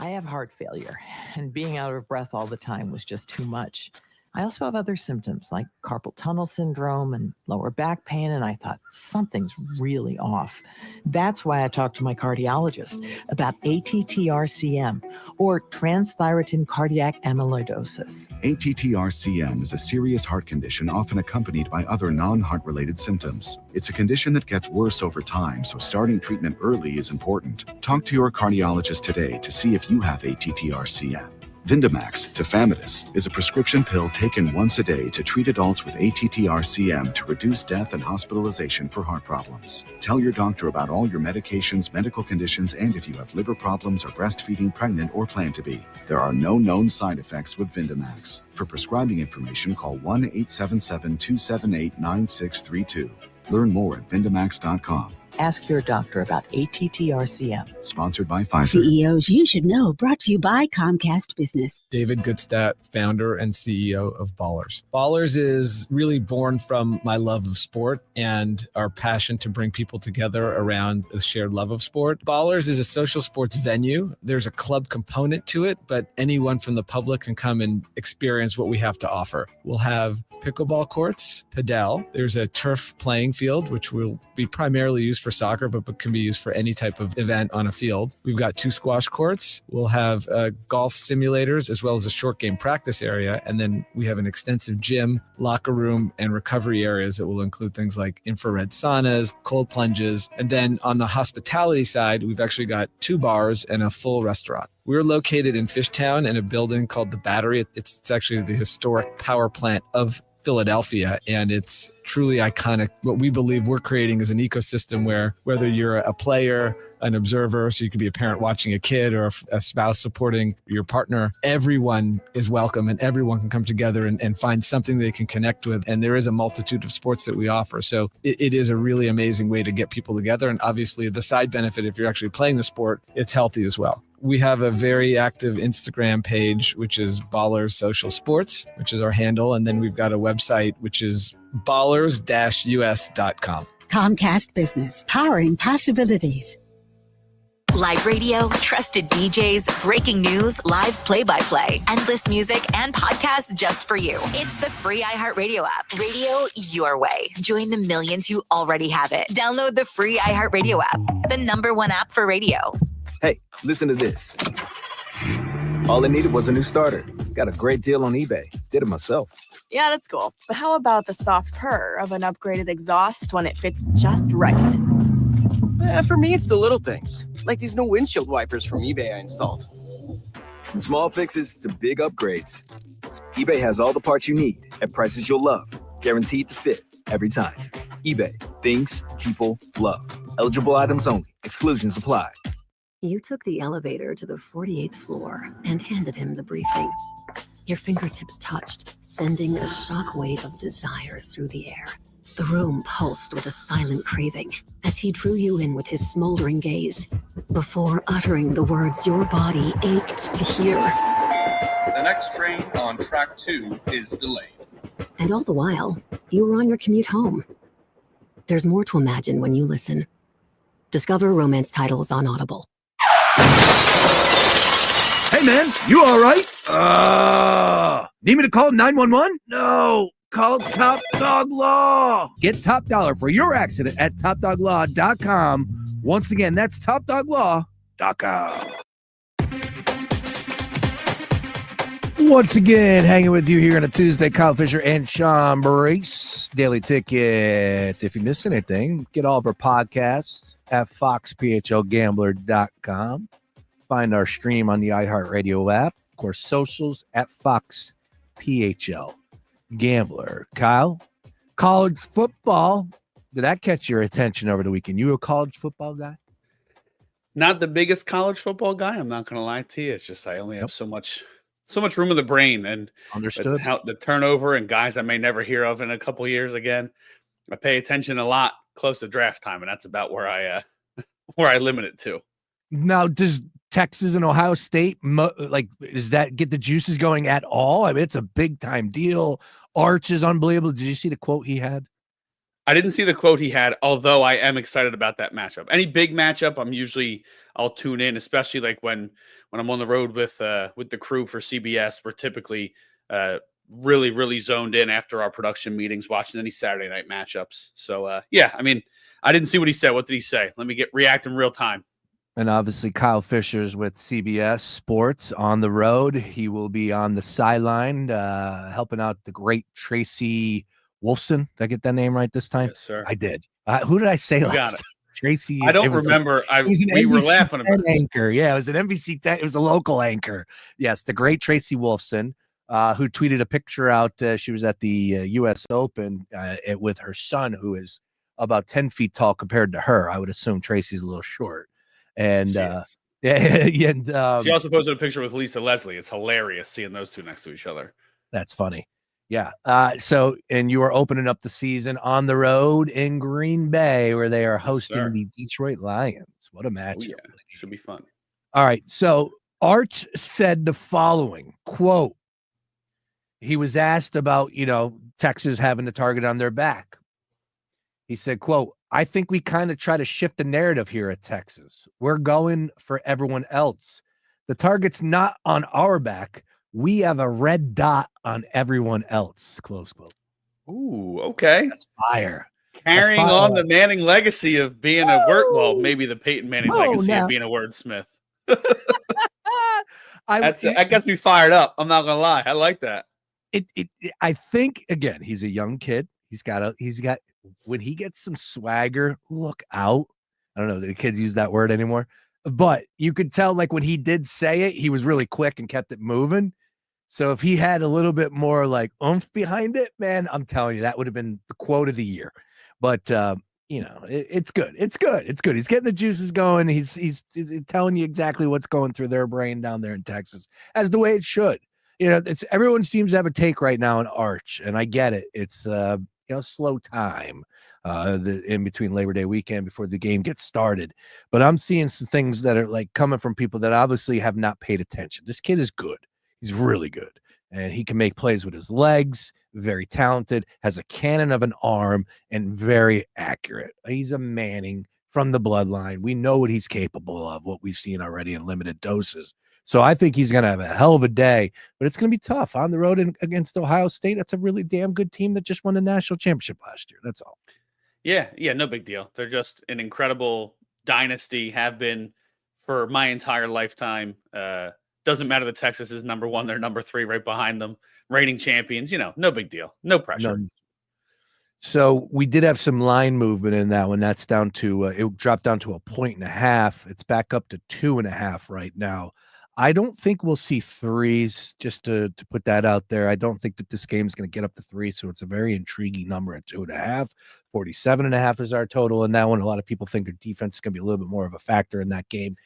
I have heart failure, and being out of breath all the time was just too much. I also have other symptoms like carpal tunnel syndrome and lower back pain, and I thought something's really off. That's why I talked to my cardiologist about ATTR-CM, or transthyretin cardiac amyloidosis. ATTR-CM is a serious heart condition often accompanied by other non-heart-related symptoms. It's a condition that gets worse over time, so starting treatment early is important. Talk to your cardiologist today to see if you have ATTR-CM. Vindamax, tafamidis, is a prescription pill taken once a day to treat adults with ATTR-CM to reduce death and hospitalization for heart problems. Tell your doctor about all your medications, medical conditions, and if you have liver problems or breastfeeding, pregnant, or plan to be. There are no known side effects with Vindamax. For prescribing information, call 1-877-278-9632. Learn more at Vindamax.com. Ask your doctor about ATTRCM. Sponsored by Pfizer. CEOs you should know, brought to you by Comcast Business. David Goodstadt, founder and CEO of Ballers. Ballers is really born from my love of sport and our passion to bring people together around the shared love of sport. Ballers is a social sports venue. There's a club component to it, but anyone from the public can come and experience what we have to offer. We'll have pickleball courts, padel. There's a turf playing field, which will be primarily used for soccer, but can be used for any type of event on a field. We've got 2 squash courts. We'll have golf simulators as well as a short game practice area. And then we have an extensive gym, locker room, and recovery areas that will include things like infrared saunas, cold plunges. And then on the hospitality side, we've actually got 2 bars and a full restaurant. We're located in Fishtown in a building called The Battery. It's actually the historic power plant of Philadelphia, and it's truly iconic. What we believe we're creating is an ecosystem where whether you're a player, an observer, so you could be a parent watching a kid or a spouse supporting your partner, everyone is welcome and everyone can come together and find something they can connect with. And there is a multitude of sports that we offer. So it is a really amazing way to get people together. And obviously the side benefit, if you're actually playing the sport, it's healthy as well. We have a very active Instagram page, which is Ballers Social Sports, which is our handle. And then we've got a website, which is ballers-us.com. Comcast Business, powering possibilities. Live radio, trusted DJs, breaking news, live play-by-play, endless music, and podcasts just for you. It's the free iHeartRadio app. Radio your way. Join the millions who already have it. Download the free iHeartRadio app, the #1 app for radio. Hey, listen to this. All it needed was a new starter. Got a great deal on eBay. Did it myself. Yeah, that's cool. But how about the soft purr of an upgraded exhaust when it fits just right? For me, it's the little things, like these new windshield wipers from eBay I installed. From small fixes to big upgrades, eBay has all the parts you need at prices you'll love. Guaranteed to fit every time. eBay. Things people love. Eligible items only. Exclusions apply. You took the elevator to the 48th floor and handed him the briefing. Your fingertips touched, sending a shockwave of desire through the air. The room pulsed with a silent craving as he drew you in with his smoldering gaze before uttering the words your body ached to hear. The next train on track 2 is delayed. And all the while, you were on your commute home. There's more to imagine when you listen. Discover romance titles on Audible. Hey, man, you all right? Need me to call 911? No, call Top Dog Law. Get top dollar for your accident at topdoglaw.com. Once again, that's topdoglaw.com. Once again, hanging with you here on a Tuesday, Kyle Fisher and Sean Brace. Daily Tickets. If you miss anything, get all of our podcasts at foxphlgambler.com. Find our stream on the iHeartRadio app. Of course, socials at foxphl gambler. Kyle, college football. Did that catch your attention over the weekend? You a college football guy? Not the biggest college football guy. I'm not going to lie to you. It's just I only have so much room in the brain, and understood the turnover and guys I may never hear of in a couple of years again. I pay attention a lot close to draft time, and that's about where I limit it to. Now, does Texas and Ohio State, does that get the juices going at all? I mean, it's a big time deal. Arch is unbelievable. Did you see the quote he had? I didn't see the quote he had, although I am excited about that matchup. Any big matchup, I'll tune in, especially like when I'm on the road with the crew for CBS. We're typically really, really zoned in after our production meetings, watching any Saturday night matchups. So, I didn't see what he said. What did he say? Let me react in real time. And obviously, Kyle Fisher's with CBS Sports on the road. He will be on the sideline helping out the great Tracy Wolfson. Did I get that name right this time? Yes, sir. I did. Who did I say last got time? Tracy. I don't remember. We were laughing about it. Anchor. Yeah, it was an NBC 10. It was a local anchor. Yes, the great Tracy Wolfson, who tweeted a picture out. She was at the U.S. Open with her son, who is about 10 feet tall compared to her. I would assume Tracy's a little short. And she also posted a picture with Lisa Leslie. It's hilarious seeing those two next to each other. That's funny. Yeah. And you are opening up the season on the road in Green Bay, where they are hosting sir. the Detroit Lions. What a Oh, matchup. yeah. Should be fun. All right. So Arch said the following quote. He was asked about, Texas having the target on their back. He said, quote, I think we kind of try to shift the narrative here at Texas. We're going for everyone else. The target's not on our back. We have a red dot on everyone else. Close quote. Ooh, okay. That's fire. Carrying on the Manning legacy of being a word, well, maybe the Peyton Manning legacy of being a wordsmith. That gets me fired up. I'm not gonna lie. I like that. I think again, he's a young kid. He's got when he gets some swagger, look out. I don't know, the kids use that word anymore, but you could tell like when he did say it, he was really quick and kept it moving. So if he had a little bit more like oomph behind it, man, I'm telling you, that would have been the quote of the year. But it's good. It's good. It's good. He's getting the juices going. He's telling you exactly what's going through their brain down there in Texas, as the way it should. It's everyone seems to have a take right now in Arch, and I get it. It's slow time in between Labor Day weekend before the game gets started. But I'm seeing some things that are like coming from people that obviously have not paid attention. This kid is good. He's really good, and he can make plays with his legs. Very talented, has a cannon of an arm, and very accurate. He's a Manning from the bloodline. We know what he's capable of, what we've seen already in limited doses. So I think he's going to have a hell of a day, but it's going to be tough on the road against Ohio State. That's a really damn good team that just won the national championship last year. That's all. Yeah, no big deal. They're just an incredible dynasty, have been for my entire lifetime. Doesn't matter that Texas is number 1, they're number 3 right behind them. Reigning champions, no big deal. No pressure. No. So we did have some line movement in that one. That's down to it dropped down to 1.5. It's back up to 2.5 right now. I don't think we'll see threes, just to put that out there. I don't think that this game is going to get up to 3. So it's a very intriguing number at 2.5. 47.5 is our total in that one. A lot of people think their defense is going to be a little bit more of a factor in that game.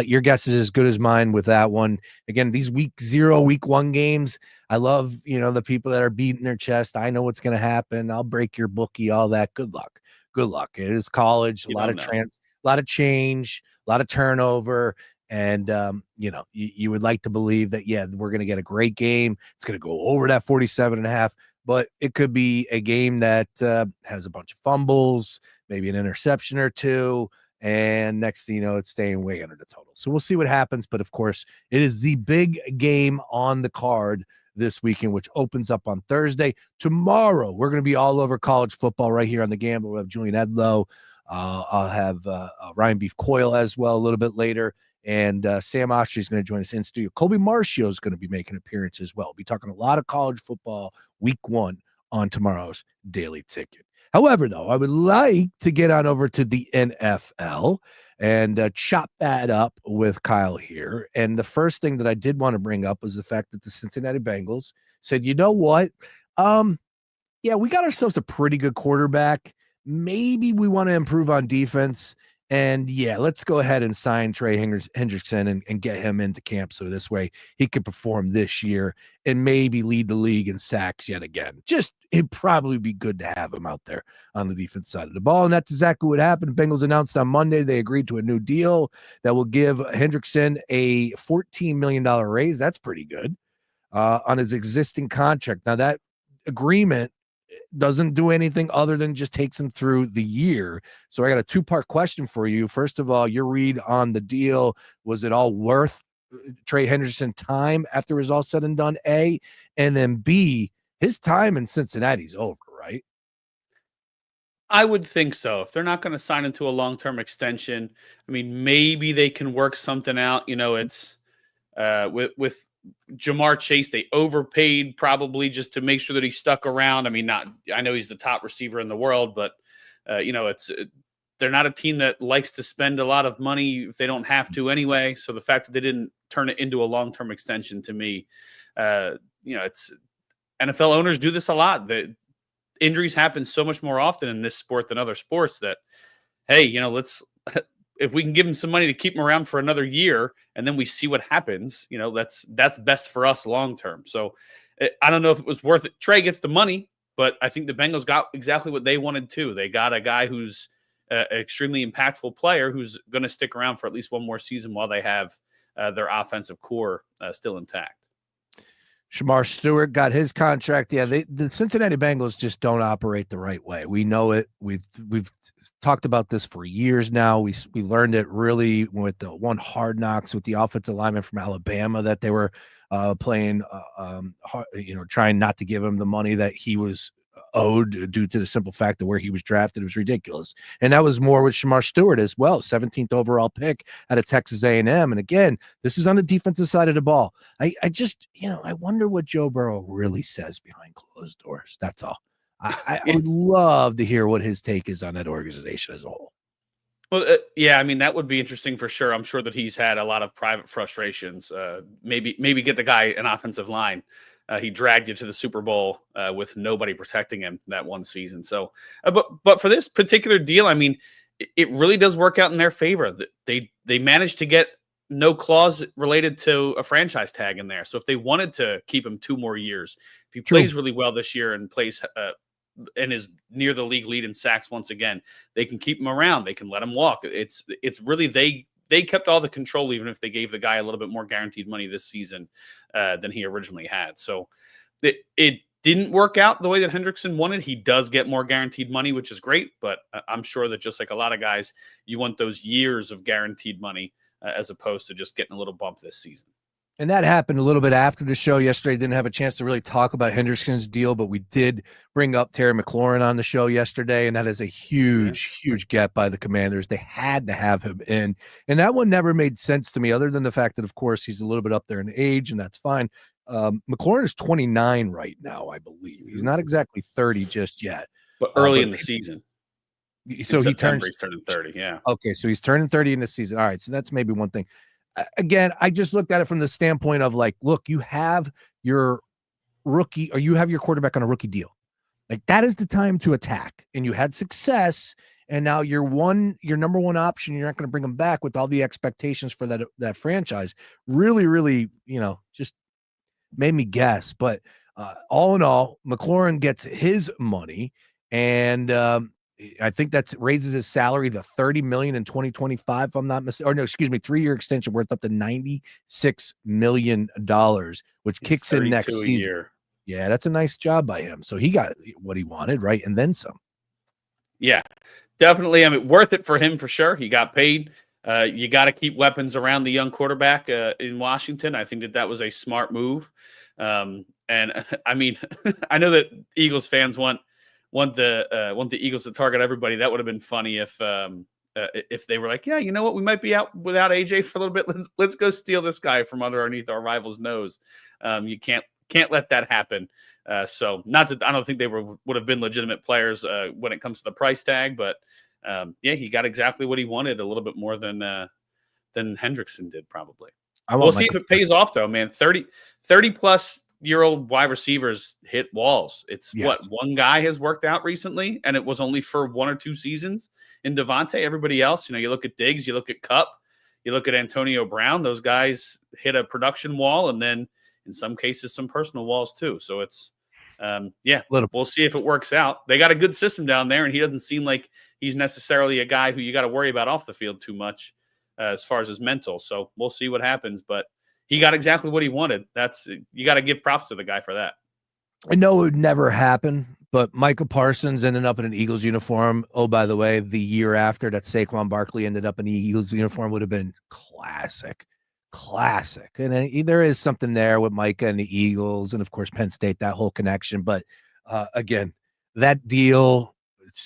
Your guess is as good as mine with that one. Again, these week 0, week 1 games, I love, the people that are beating their chest. I know what's going to happen. I'll break your bookie, all that. Good luck. Good luck. It is college, a lot of change, a lot of turnover. And, you would like to believe that, we're going to get a great game. It's going to go over that 47.5, but it could be a game that has a bunch of fumbles, maybe an interception or two. And next thing you know, it's staying way under the total. So we'll see what happens. But of course, it is the big game on the card this weekend, which opens up on Thursday. Tomorrow, we're going to be all over college football right here on The Gambler. We'll have Julian Edlow. I'll have Ryan Beef Coyle as well a little bit later. And Sam Ostry is going to join us in studio. Colby Marcio is going to be making an appearance as well. We'll be talking a lot of college football week 1 on tomorrow's Daily Ticket. However, though, I would like to get on over to the NFL and chop that up with Kyle here. And the first thing that I did want to bring up was the fact that the Cincinnati Bengals said, you know what? We got ourselves a pretty good quarterback. Maybe we want to improve on defense. And let's go ahead and sign Trey Hendrickson and get him into camp. So this way he could perform this year and maybe lead the league in sacks yet again. It'd probably be good to have him out there on the defense side of the ball. And that's exactly what happened. Bengals announced on Monday, they agreed to a new deal that will give Hendrickson a $14 million raise. That's pretty good on his existing contract. Now that agreement doesn't do anything other than just takes him through the year. So I got a 2-part question for you. First of all, your read on the deal. Was it all worth Trey Hendrickson time after it was all said and done? A, and then B, his time in Cincinnati's over, right? I would think so. If they're not going to sign him to a long-term extension, I mean, maybe they can work something out. It's with Jamar Chase, they overpaid probably just to make sure that he stuck around. I mean, I know he's the top receiver in the world, but they're not a team that likes to spend a lot of money if they don't have to anyway. So the fact that they didn't turn it into a long-term extension to me, it's NFL owners do this a lot. The injuries happen so much more often in this sport than other sports that, hey, if we can give him some money to keep him around for another year and then we see what happens, that's best for us long term. So I don't know if it was worth it. Trey gets the money, but I think the Bengals got exactly what they wanted too. They got a guy who's an extremely impactful player who's going to stick around for at least one more season while they have their offensive core still intact. Shamar Stewart got his contract. Yeah, the Cincinnati Bengals just don't operate the right way. We know it. We've talked about this for years now. We learned it really with the one Hard Knocks with the offensive lineman from Alabama that they were playing, trying not to give him the money that he was owed due to the simple fact of where he was drafted. It was ridiculous. And that was more with Shamar Stewart as well, 17th overall pick out of Texas A&M. And again, this is on the defensive side of the ball. I just, I wonder what Joe Burrow really says behind closed doors. That's all. I would love to hear what his take is on that organization as a whole. Well, yeah, I mean, that would be interesting for sure. I'm sure that he's had a lot of private frustrations. Maybe get the guy an offensive line. He dragged you to the Super Bowl with nobody protecting him that one season. So, but for this particular deal, I mean, it really does work out in their favor. They managed to get no clause related to a franchise tag in there. So if they wanted to keep him 2 more years, if he plays really well this year and plays and is near the league lead in sacks once again, they can keep him around. They can let him walk. It's really they kept all the control, even if they gave the guy a little bit more guaranteed money this season than he originally had. So it didn't work out the way that Hendrickson wanted. He does get more guaranteed money, which is great, but I'm sure that just like a lot of guys, you want those years of guaranteed money as opposed to just getting a little bump this season. And that happened a little bit after the show yesterday. Didn't have a chance to really talk about Hendrickson's deal, but we did bring up Terry McLaurin on the show yesterday, and that is a huge get by the Commanders. They had to have him in, and that one never made sense to me other than the fact that, of course, he's a little bit up there in age, and that's fine. McLaurin is 29 right now, I believe. He's not exactly 30 just yet. But early in the season. So he's turning 30, yeah. Okay, so he's turning 30 in this season. All right, so that's maybe one thing. Again, I just looked at it from the standpoint of like, look, you have your rookie or you have your quarterback on a rookie deal. Like that is the time to attack. And you had success. And now your number one option, you're not going to bring him back with all the expectations for that franchise. Really, just made me guess. But all in all, McLaurin gets his money. And I think that raises his salary to $30 million in 2025. If I'm not mistaken, or no, excuse me, 3-year extension worth up to $96 million, which kicks in next season. Year. Yeah, that's a nice job by him. So he got what he wanted, right, and then some. Yeah, definitely. I mean, worth it for him for sure. He got paid. You got to keep weapons around the young quarterback in Washington. I think that was a smart move. And I mean, I know that Eagles fans want the Eagles to target everybody. That would have been funny if they were like, yeah, you know what, we might be out without AJ for a little bit. Let's go steal this guy from underneath our rival's nose. You can't let that happen. So I don't think they would have been legitimate players when it comes to the price tag, but yeah, he got exactly what he wanted, a little bit more than Hendrickson did probably. We'll see if it pays off though, man. 30 plus year-old wide receivers hit walls. It's what one guy has worked out recently, and it was only for 1 or 2 seasons in Devontae. Everybody else, you look at Diggs, you look at Kupp, you look at Antonio Brown, those guys hit a production wall, and then in some cases, some personal walls too. So it's, we'll see if it works out. They got a good system down there, and he doesn't seem like he's necessarily a guy who you got to worry about off the field too much as far as his mental. So we'll see what happens, but he got exactly what he wanted. You got to give props to the guy for that. I know it would never happen, but Micah Parsons ended up in an Eagles uniform. Oh, by the way, the year after that Saquon Barkley ended up in the Eagles uniform would have been classic. And there is something there with Micah and the Eagles and, of course, Penn State, that whole connection. But again, that deal,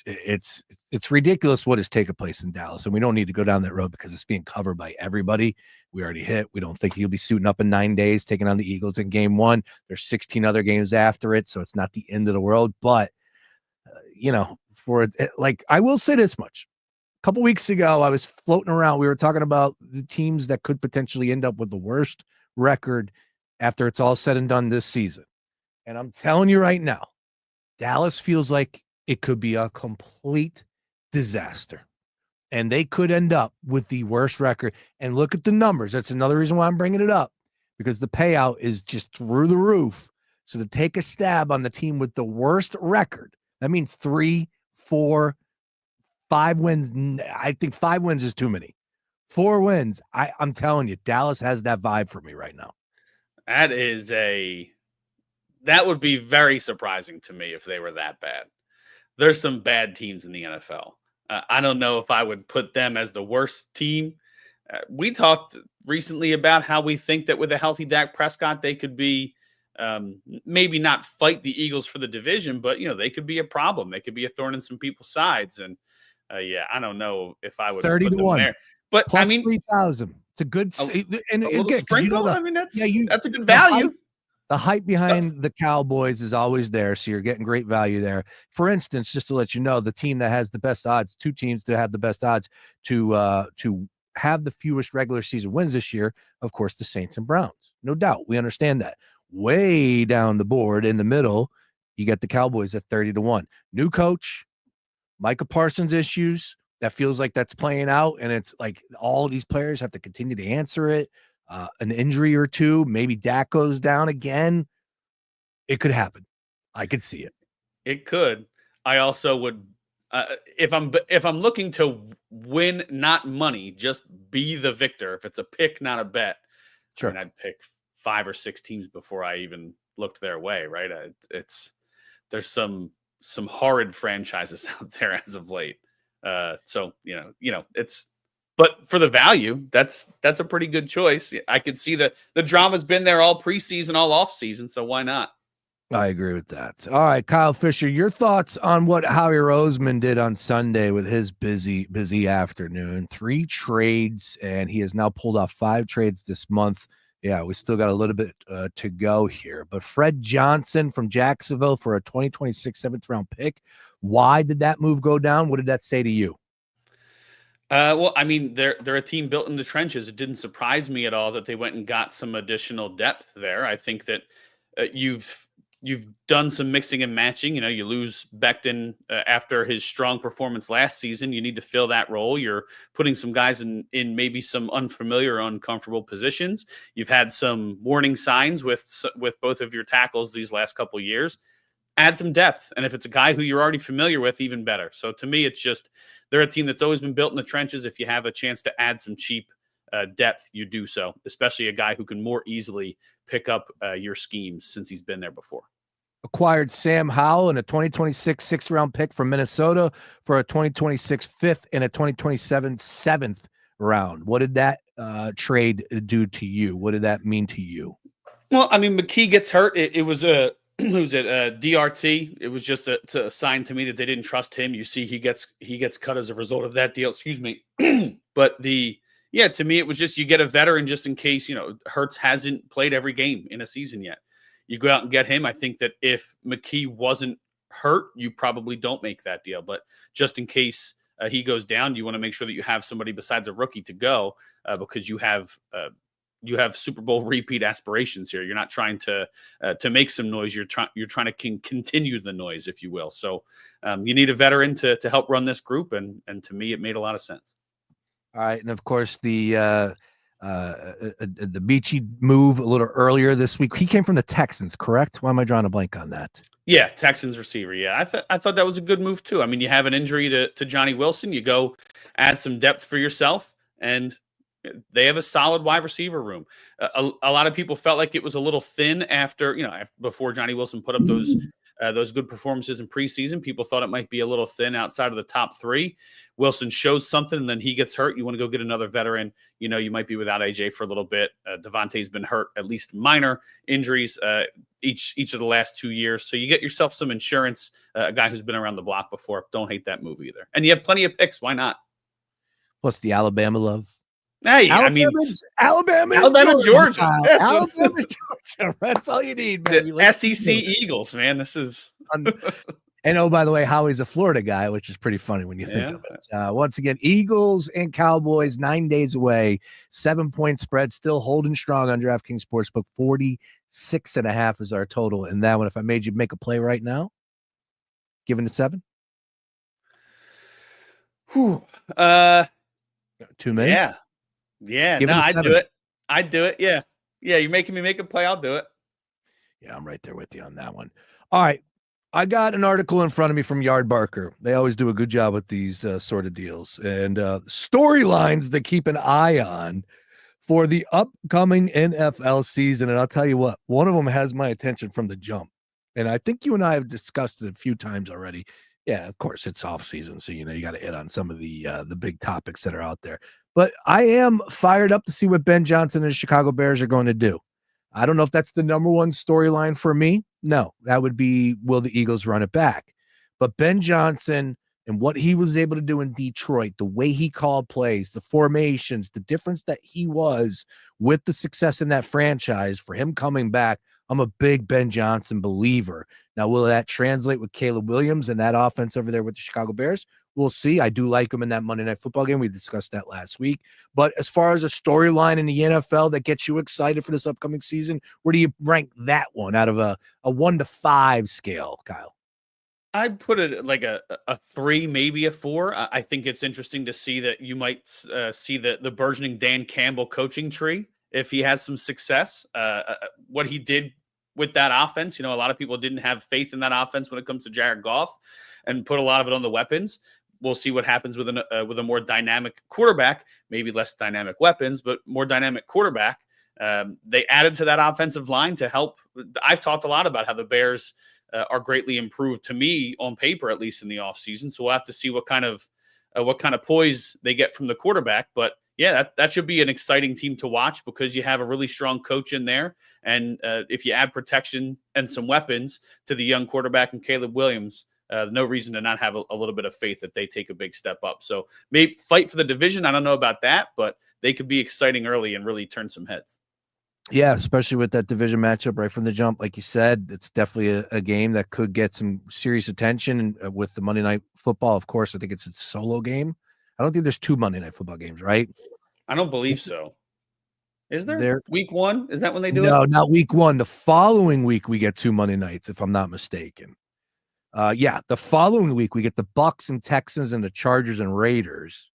it's ridiculous what has taken place in Dallas. And we don't need to go down that road because it's being covered by everybody. We already hit. We don't think he'll be suiting up in 9 days, taking on the Eagles in game 1. There's 16 other games after it, so it's not the end of the world. But, I will say this much. A couple weeks ago, I was floating around. We were talking about the teams that could potentially end up with the worst record after it's all said and done this season. And I'm telling you right now, Dallas feels like it could be a complete disaster. And they could end up with the worst record. And look at the numbers. That's another reason why I'm bringing it up, because the payout is just through the roof. So to take a stab on the team with the worst record, that means 3, 4, 5 wins. I think 5 wins is too many. 4 wins. I'm telling you, Dallas has that vibe for me right now. That would be very surprising to me if they were that bad. There's some bad teams in the NFL. I don't know if I would put them as the worst team. We talked recently about how we think that with a healthy Dak Prescott, they could be maybe not fight the Eagles for the division, but they could be a problem. They could be a thorn in some people's sides. And I don't know if I would 30 put to them 1 there. But plus 3,000. It's a good and a little again, sprinkle. That's a good value. The hype behind the Cowboys is always there, so you're getting great value there. For instance, just to let you know, the team that has the best odds, 2 teams to have the best odds to have the fewest regular season wins this year, of course, the Saints and Browns. No doubt. We understand that. Way down the board in the middle, you got the Cowboys at 30 to 1. New coach, Micah Parsons issues. That feels like that's playing out, and it's like all these players have to continue to answer it. An injury or two, maybe Dak goes down again. It could happen. I could see it. It could. I also would, if I'm looking to win, not money, just be the victor. If it's a pick, not a bet, sure. I mean, I'd pick 5 or 6 teams before I even looked their way. Right? There's some horrid franchises out there as of late. So it's. But for the value, that's a pretty good choice. I could see that the drama's been there all preseason, all off season. So why not? I agree with that. All right, Kyle Fisher, your thoughts on what Howie Roseman did on Sunday with his busy afternoon. 3 trades, and he has now pulled off 5 trades this month. Yeah, we still got a little bit to go here. But Fred Johnson from Jacksonville for a 2026 7th-round pick. Why did that move go down? What did that say to you? Well, I mean, they're a team built in the trenches. It didn't surprise me at all that they went and got some additional depth there. I think that you've done some mixing and matching. You lose Becton after his strong performance last season. You need to fill that role. You're putting some guys in maybe some unfamiliar, uncomfortable positions. You've had some warning signs with both of your tackles these last couple of years. Add some depth. And if it's a guy who you're already familiar with, even better. So to me, it's just they're a team that's always been built in the trenches. If you have a chance to add some cheap depth, you do so, especially a guy who can more easily pick up your schemes since he's been there before. Acquired Sam Howell and a 2026 6th-round pick from Minnesota for a 2026 5th and a 2027 7th round. What did that trade do to you? What did that mean to you? Well, I mean, McKee gets hurt. It was a who's it? DRT. It was just a sign to me that they didn't trust him. You see, he gets cut as a result of that deal. Excuse me. But to me, it was just you get a veteran just in case Hurts hasn't played every game in a season yet. You go out and get him. I think that if McKee wasn't hurt, you probably don't make that deal. But just in case he goes down, you want to make sure that you have somebody besides a rookie to go because you have Super Bowl repeat aspirations here. You're not trying to make some noise. You're trying to continue the noise, if you will. So you need a veteran to help run this group, and to me, it made a lot of sense. All right, and of course the Beachy move a little earlier this week. He came from the Texans, correct? Why am I drawing a blank on that? Yeah, Texans receiver. Yeah, I thought that was a good move too. I mean, you have an injury to Johnny Wilson. You go add some depth for yourself, and they have a solid wide receiver room. A lot of people felt like it was a little thin before Johnny Wilson put up those good performances in preseason. People thought it might be a little thin outside of the top 3. Wilson shows something, and then he gets hurt. You want to go get another veteran. You might be without AJ for a little bit. Devontae's been hurt, at least minor injuries each of the last 2 years. So you get yourself some insurance, a guy who's been around the block before. Don't hate that move either. And you have plenty of picks. Why not? Plus the Alabama love. Hey, Alabama, Georgia. Alabama, Georgia. That's all you need, baby. The SEC Eagles, man. This is. And oh, by the way, Howie's a Florida guy, which is pretty funny when you think of it. Once again, Eagles and Cowboys 9 days away. 7-point spread, still holding strong on DraftKings Sportsbook. 46.5 is our total in that one. If I made you make a play right now, giving it 7. Whew. Too many. Yeah, Give no, it a I'd 7. do it. I'd do it. Yeah. You're making me make a play. I'll do it. Yeah, I'm right there with you on that one. All right. I got an article in front of me from Yard Barker. They always do a good job with these sort of deals and storylines to keep an eye on for the upcoming NFL season. And I'll tell you what, one of them has my attention from the jump. And I think you and I have discussed it a few times already. Yeah, of course, it's off season. So, you got to hit on some of the big topics that are out there. But I am fired up to see what Ben Johnson and the Chicago Bears are going to do. I don't know if that's the number one storyline for me. No, that would be, will the Eagles run it back? But Ben Johnson and what he was able to do in Detroit, the way he called plays, the formations, the difference that he was with the success in that franchise, for him coming back, I'm a big Ben Johnson believer. Now, will that translate with Caleb Williams and that offense over there with the Chicago Bears? We'll see. I do like him in that Monday Night Football game. We discussed that last week. But as far as a storyline in the NFL that gets you excited for this upcoming season, where do you rank that one out of a 1 to 5 scale, Kyle? I'd put it like a 3, maybe a 4. I think it's interesting to see that you might see the burgeoning Dan Campbell coaching tree if he has some success. What he did with that offense, a lot of people didn't have faith in that offense when it comes to Jared Goff and put a lot of it on the weapons. We'll see what happens with a more dynamic quarterback, maybe less dynamic weapons, but more dynamic quarterback. They added to that offensive line to help. I've talked a lot about how the Bears are greatly improved, to me, on paper, at least in the offseason. So we'll have to see what kind of poise they get from the quarterback. But yeah, that should be an exciting team to watch because you have a really strong coach in there. And if you add protection and some weapons to the young quarterback and Caleb Williams, no reason to not have a little bit of faith that they take a big step up. So maybe fight for the division. I don't know about that, but they could be exciting early and really turn some heads. Yeah, especially with that division matchup right from the jump. Like you said, it's definitely a game that could get some serious attention. And with the Monday Night Football, of course, I think it's a solo game. I don't think there's 2 Monday Night Football games, right? I don't believe so. Is there? Week 1? Is that when they do it? No, not week 1. The following week, we get 2 Monday nights, if I'm not mistaken. The following week, we get the Bucks and Texans and the Chargers and Raiders.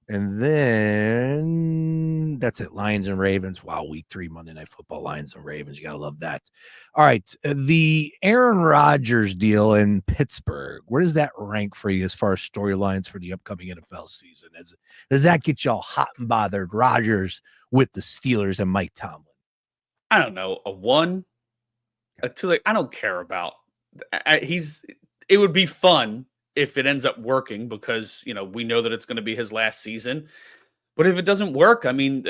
And then that's it. Lions and Ravens. Wow. Week 3, Monday Night Football, Lions and Ravens. You got to love that. All right. The Aaron Rodgers deal in Pittsburgh. Where does that rank for you as far as storylines for the upcoming NFL season? Does that get y'all hot and bothered? Rodgers with the Steelers and Mike Tomlin. I don't know. A 1, a 2. I don't care about. It would be fun if it ends up working because, we know that it's going to be his last season. But if it doesn't work, to me,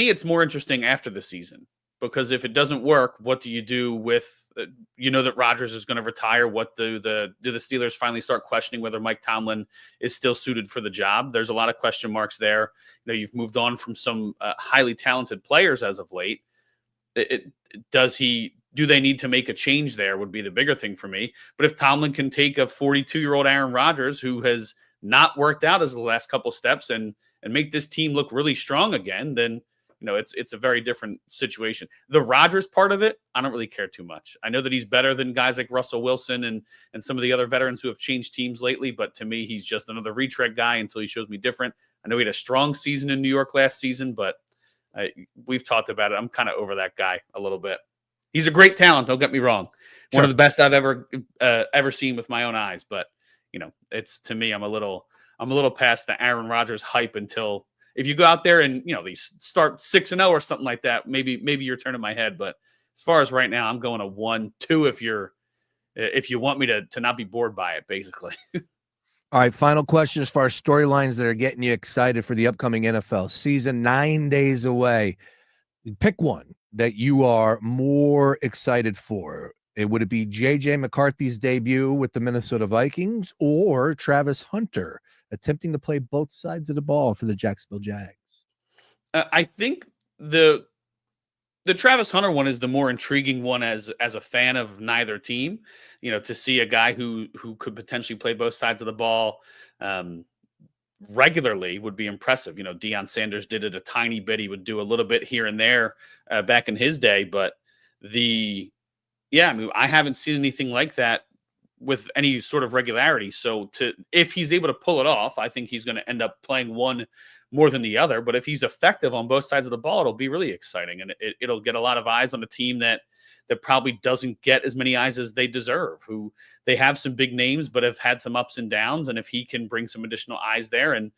it's more interesting after the season because if it doesn't work, what do you do with, that Rodgers is going to retire? What do the Steelers finally start questioning whether Mike Tomlin is still suited for the job? There's a lot of question marks there. You've moved on from some highly talented players as of late. Do they need to make a change there would be the bigger thing for me. But if Tomlin can take a 42-year-old Aaron Rodgers who has not worked out as the last couple steps and make this team look really strong again, then, it's a very different situation. The Rodgers part of it, I don't really care too much. I know that he's better than guys like Russell Wilson and some of the other veterans who have changed teams lately, but to me, he's just another retread guy until he shows me different. I know he had a strong season in New York last season, but we've talked about it. I'm kind of over that guy a little bit. He's a great talent. Don't get me wrong. Sure. One of the best I've ever seen with my own eyes. But it's, to me, I'm a little past the Aaron Rodgers hype until if you go out there and they start 6-0 or something like that. Maybe you're turning my head. But as far as right now, I'm going a 1-2 if you want me to not be bored by it, basically. All right, final question as far as storylines that are getting you excited for the upcoming NFL season. 9 days away. Pick one that you are more excited for. Would it be J.J. McCarthy's debut with the Minnesota Vikings or Travis Hunter attempting to play both sides of the ball for the Jacksonville Jags? I think the Travis Hunter one is the more intriguing one as a fan of neither team. To see a guy who could potentially play both sides of the ball regularly would be impressive. Deion Sanders did it a tiny bit. He would do a little bit here and there back in his day, but I haven't seen anything like that with any sort of regularity. So if he's able to pull it off, I think he's going to end up playing one more than the other. But if he's effective on both sides of the ball, it'll be really exciting. And it'll get a lot of eyes on a team that that probably doesn't get as many eyes as they deserve, who they have some big names, but have had some ups and downs. And if he can bring some additional eyes there and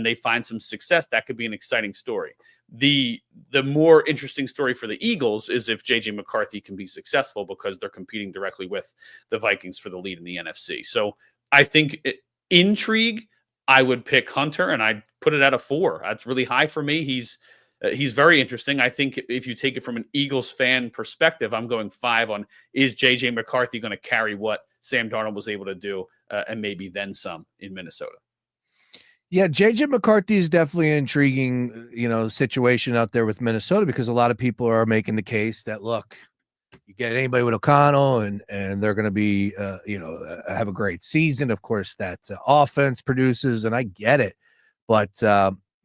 they find some success, that could be an exciting story. The more interesting story for the Eagles is if JJ McCarthy can be successful, because they're competing directly with the Vikings for the lead in the NFC. So I think intrigue, I would pick Hunter, and I'd put it at a 4. That's really high for me. He's very interesting. I think if you take it from an Eagles fan perspective, I'm going 5 on, is JJ McCarthy going to carry what Sam Darnold was able to do and maybe then some in Minnesota? Yeah, JJ McCarthy is definitely an intriguing, situation out there with Minnesota, because a lot of people are making the case that, look, you get anybody with O'Connell and they're going to be, have a great season. Of course, that offense produces, and I get it. But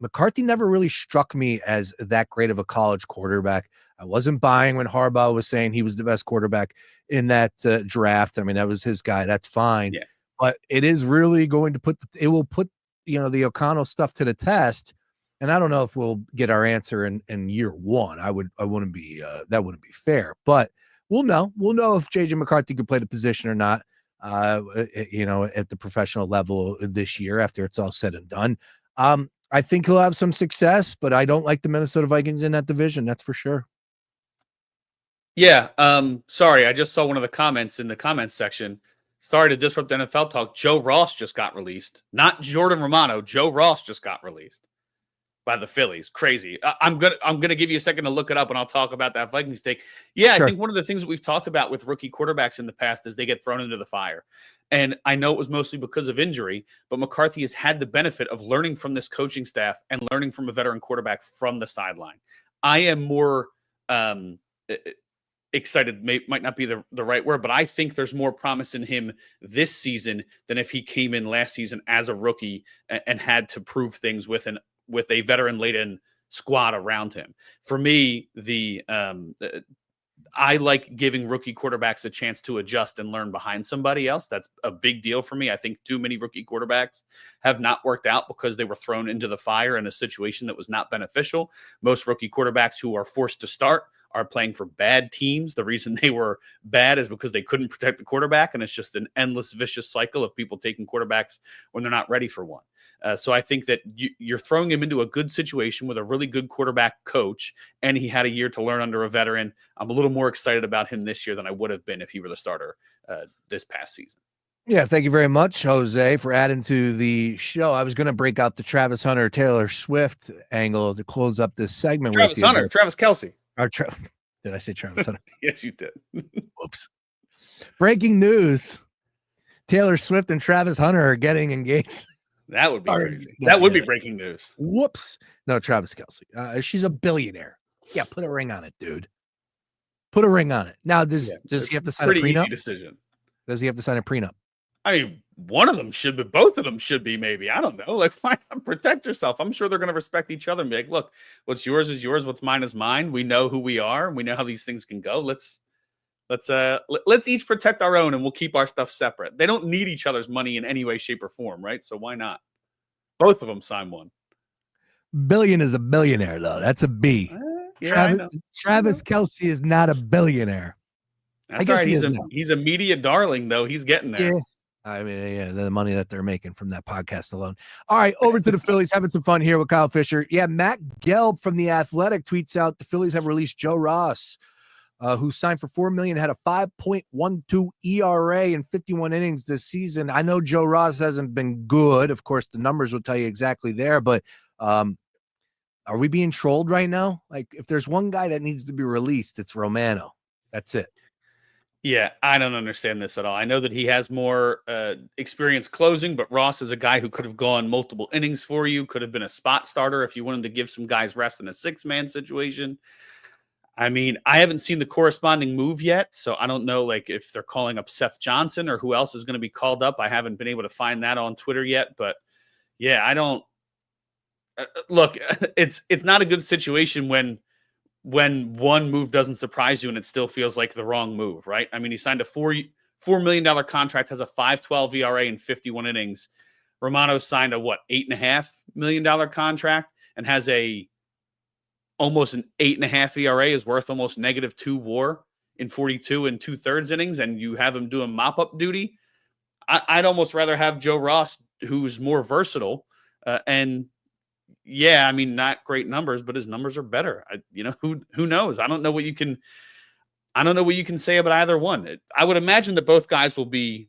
McCarthy never really struck me as that great of a college quarterback. I wasn't buying when Harbaugh was saying he was the best quarterback in that draft. I mean, that was his guy. That's fine. Yeah. But it is really going to put the O'Connell stuff to the test. And I don't know if we'll get our answer in year one. That wouldn't be fair, but we'll know if JJ McCarthy could play the position or not, at the professional level this year after it's all said and done. I think he'll have some success, but I don't like the Minnesota Vikings in that division. That's for sure. Yeah. Sorry. I just saw one of the comments in the comments section. Sorry to disrupt NFL talk. Joe Ross just got released. Not Jordan Romano. Joe Ross just got released by the Phillies. Crazy. I'm gonna give you a second to look it up, and I'll talk about that Vikings take. Yeah, sure. I think one of the things that we've talked about with rookie quarterbacks in the past is they get thrown into the fire. And I know it was mostly because of injury, but McCarthy has had the benefit of learning from this coaching staff and learning from a veteran quarterback from the sideline. I am more excited, might not be the right word, but I think there's more promise in him this season than if he came in last season as a rookie and had to prove things with a veteran-laden squad around him. For me, I like giving rookie quarterbacks a chance to adjust and learn behind somebody else. That's a big deal for me. I think too many rookie quarterbacks have not worked out because they were thrown into the fire in a situation that was not beneficial. Most rookie quarterbacks who are forced to start are playing for bad teams. The reason they were bad is because they couldn't protect the quarterback, and it's just an endless vicious cycle of people taking quarterbacks when they're not ready for one. So I think that you're throwing him into a good situation with a really good quarterback coach, and he had a year to learn under a veteran. I'm a little more excited about him this year than I would have been if he were the starter this past season. Yeah, thank you very much, Jose, for adding to the show. I was going to break out the Travis Hunter, Taylor Swift angle to close up this segment. Travis Hunter, Travis Kelce. Did I say Travis Hunter? Yes, you did. Whoops. Breaking news. Taylor Swift and Travis Hunter are getting engaged. That would be crazy. That would be breaking news. Whoops. No, Travis Kelce. She's a billionaire. Yeah, put a ring on it, dude. Put a ring on it. Now, does he have to sign a prenup? Pretty easy decision. Does he have to sign a prenup? I mean, one of them should be, both of them should be, maybe. I don't know. Like, why not protect yourself? I'm sure they're going to respect each other and be like, look, what's yours is yours. What's mine is mine. We know who we are. We know how these things can go. Let's each protect our own, and we'll keep our stuff separate. They don't need each other's money in any way, shape, or form, right? So why not? Both of them sign one. Billion is a billionaire, though. That's a B. Yeah, Travis Kelce is not a billionaire. That's I guess right. he is He's a media darling, though. He's getting there. Yeah. I mean, yeah, the money that they're making from that podcast alone. All right, over to the Phillies, having some fun here with Kyle Fisher. Yeah, Matt Gelb from The Athletic tweets out the Phillies have released Joe Ross, who signed for $4 million, had a 5.12 ERA in 51 innings this season. I know Joe Ross hasn't been good. Of course, the numbers will tell you exactly there, but are we being trolled right now? Like, if there's one guy that needs to be released, it's Romano. That's it. Yeah, I don't understand this at all. I know that he has more experience closing, but Ross is a guy who could have gone multiple innings for you, could have been a spot starter if you wanted to give some guys rest in a six-man situation. I mean, I haven't seen the corresponding move yet, so I don't know like if they're calling up Seth Johnson or who else is going to be called up. I haven't been able to find that on Twitter yet, but yeah, I don't look, it's not a good situation when one move doesn't surprise you and it still feels like the wrong move, right? I mean, he signed a $4 million contract, has a 5.12 ERA in 51 innings. Romano signed a $8.5 million contract and has almost an 8.5 ERA, is worth almost -2 WAR in 42 and 2/3 innings and you have him doing mop-up duty, I'd almost rather have Joe Ross, who's more versatile. And yeah, I mean, not great numbers, but his numbers are better. Who knows? I don't know what you can say about either one. I would imagine that both guys will be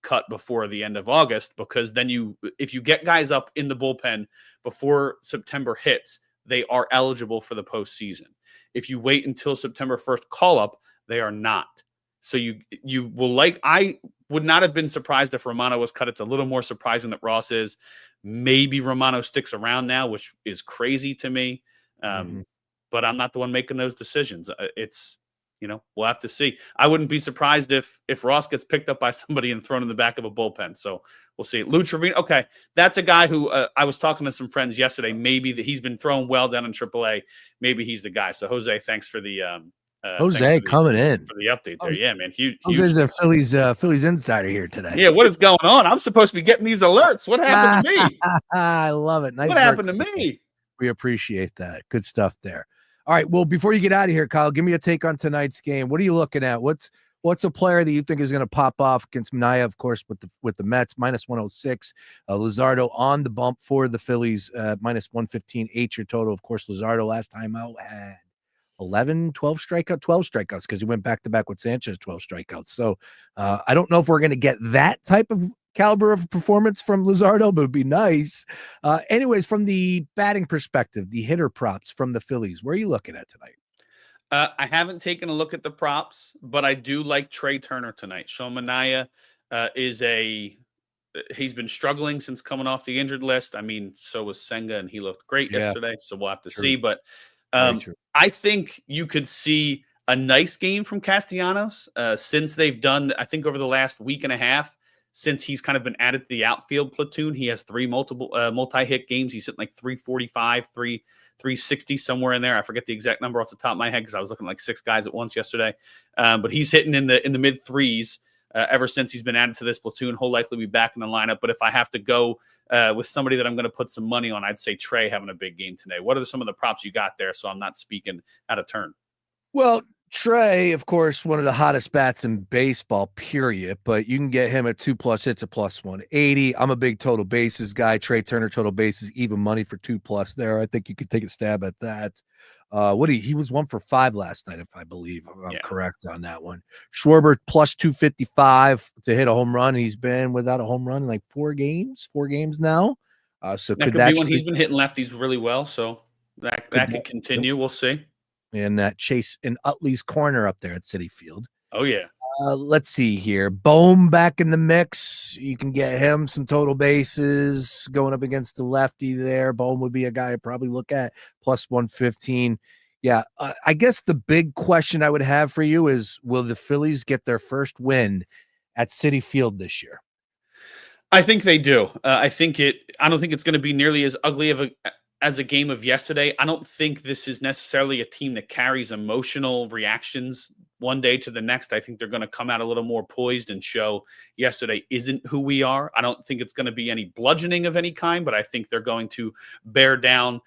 cut before the end of August, because then if you get guys up in the bullpen before September hits, they are eligible for the postseason. If you wait until September 1st call up, they are not. So you will I would not have been surprised if Romano was cut. It's a little more surprising that Ross is. Maybe Romano sticks around now, which is crazy to me. But I'm not the one making those decisions. We'll have to see. I wouldn't be surprised if Ross gets picked up by somebody and thrown in the back of a bullpen. So we'll see. Lou Trevino. Okay. That's a guy who I was talking to some friends yesterday. Maybe that he's been thrown well down in AAA. Maybe he's the guy. So Jose, thanks for the, Jose coming in for the update there. Yeah, man. Huge. Jose's a Phillies insider here today. Yeah. What is going on? I'm supposed to be getting these alerts. What happened to me? I love it. Nice. What happened to me? We appreciate that. Good stuff there. All right. Well, before you get out of here, Kyle, give me a take on tonight's game. What are you looking at? What's a player that you think is going to pop off against Minaya, of course, with the Mets, -106. Luzardo on the bump for the Phillies, -115. 8 your total. Of course, Luzardo last time out had 12 strikeouts because he went back-to-back with Sanchez, 12 strikeouts. So I don't know if we're going to get that type of caliber of performance from Luzardo, but it'd be nice. Anyways, from the batting perspective, the hitter props from the Phillies, where are you looking at tonight? I haven't taken a look at the props, but I do like Trey Turner tonight. Sean Manaea he's been struggling since coming off the injured list. I mean, so was Senga, and he looked great yesterday. So we'll have to see. But I think you could see a nice game from Castellanos since they've done, I think over the last week and a half, since he's kind of been added to the outfield platoon. He has 3 multi-hit games. He's hitting like 345, 360, somewhere in there. I forget the exact number off the top of my head because I was looking like 6 guys at once yesterday. But he's hitting in the mid threes ever since he's been added to this platoon. He'll likely be back in the lineup. But if I have to go with somebody that I'm going to put some money on, I'd say Trey having a big game today. What are some of the props you got there, so I'm not speaking out of turn? Well, Trey, of course, one of the hottest bats in baseball, period. But you can get him at 2+ hits, a +180. I'm a big total bases guy. Trey Turner, total bases, even money for 2+ there. I think you could take a stab at that. He was 1 for 5 last night, if I believe I'm correct on that one. Schwarber +255 to hit a home run. He's been without a home run in like 4 games now. So that could be when he's been hitting lefties really well. So that could continue. We'll see. And that Chase in Utley's corner up there at Citi Field. Oh, yeah. Let's see here. Bohm back in the mix. You can get him some total bases going up against the lefty there. Bohm would be a guy I'd probably look at, +115. Yeah, I guess the big question I would have for you is, will the Phillies get their first win at Citi Field this year? I think they do. I don't think it's going to be nearly as ugly as a game of yesterday. I don't think this is necessarily a team that carries emotional reactions one day to the next. I think they're going to come out a little more poised and show yesterday isn't who we are. I don't think it's going to be any bludgeoning of any kind, but I think they're going to bear down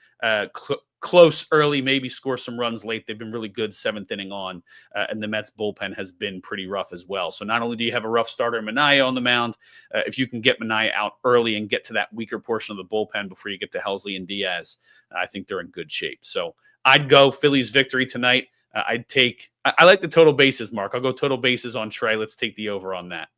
close early, maybe score some runs late. They've been really good 7th inning on, and the Mets bullpen has been pretty rough as well. So not only do you have a rough starter, Manaea, on the mound, if you can get Manaea out early and get to that weaker portion of the bullpen before you get to Helsley and Diaz, I think they're in good shape. So I'd go Phillies victory tonight. I like the total bases, Mark. I'll go total bases on Trey. Let's take the over on that.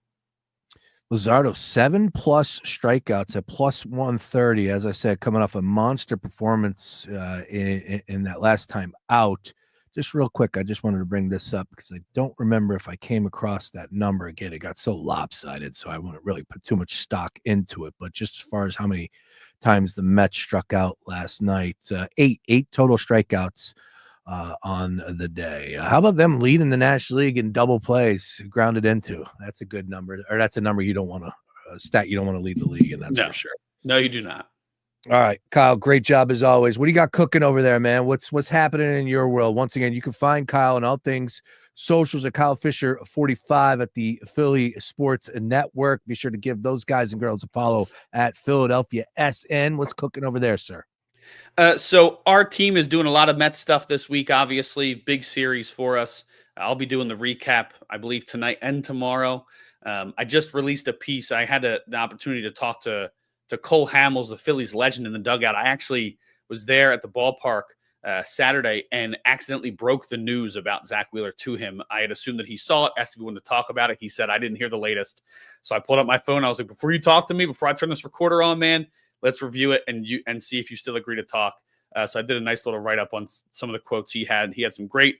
Luzardo, 7+ strikeouts at +130. As I said, coming off a monster performance in that last time out. Just real quick, I just wanted to bring this up because I don't remember if I came across that number again. It got so lopsided, so I wouldn't really put too much stock into it. But just as far as how many times the Mets struck out last night, 8 total strikeouts on the day. How about them leading the National League in double plays grounded into? That's a good number, or that's a number you don't want to stat. You don't want to lead the league, and that's for sure. No, you do not. All right, Kyle, great job as always. What do you got cooking over there, man? What's happening in your world? Once again, you can find Kyle and all things socials at Kyle Fisher 45 at the Philly Sports Network. Be sure to give those guys and girls a follow at Philadelphia SN. What's cooking over there, sir? So our team is doing a lot of Mets stuff this week, obviously. Big series for us. I'll be doing the recap, I believe, tonight and tomorrow. I just released a piece. I had the opportunity to talk to Cole Hamels, the Phillies legend, in the dugout. I actually was there at the ballpark Saturday and accidentally broke the news about Zach Wheeler to him. I had assumed that he saw it, asked if he wanted to talk about it. He said, I didn't hear the latest. So I pulled up my phone. I was like, before you talk to me, before I turn this recorder on, man, let's review it and see if you still agree to talk. So I did a nice little write-up on some of the quotes he had. He had some great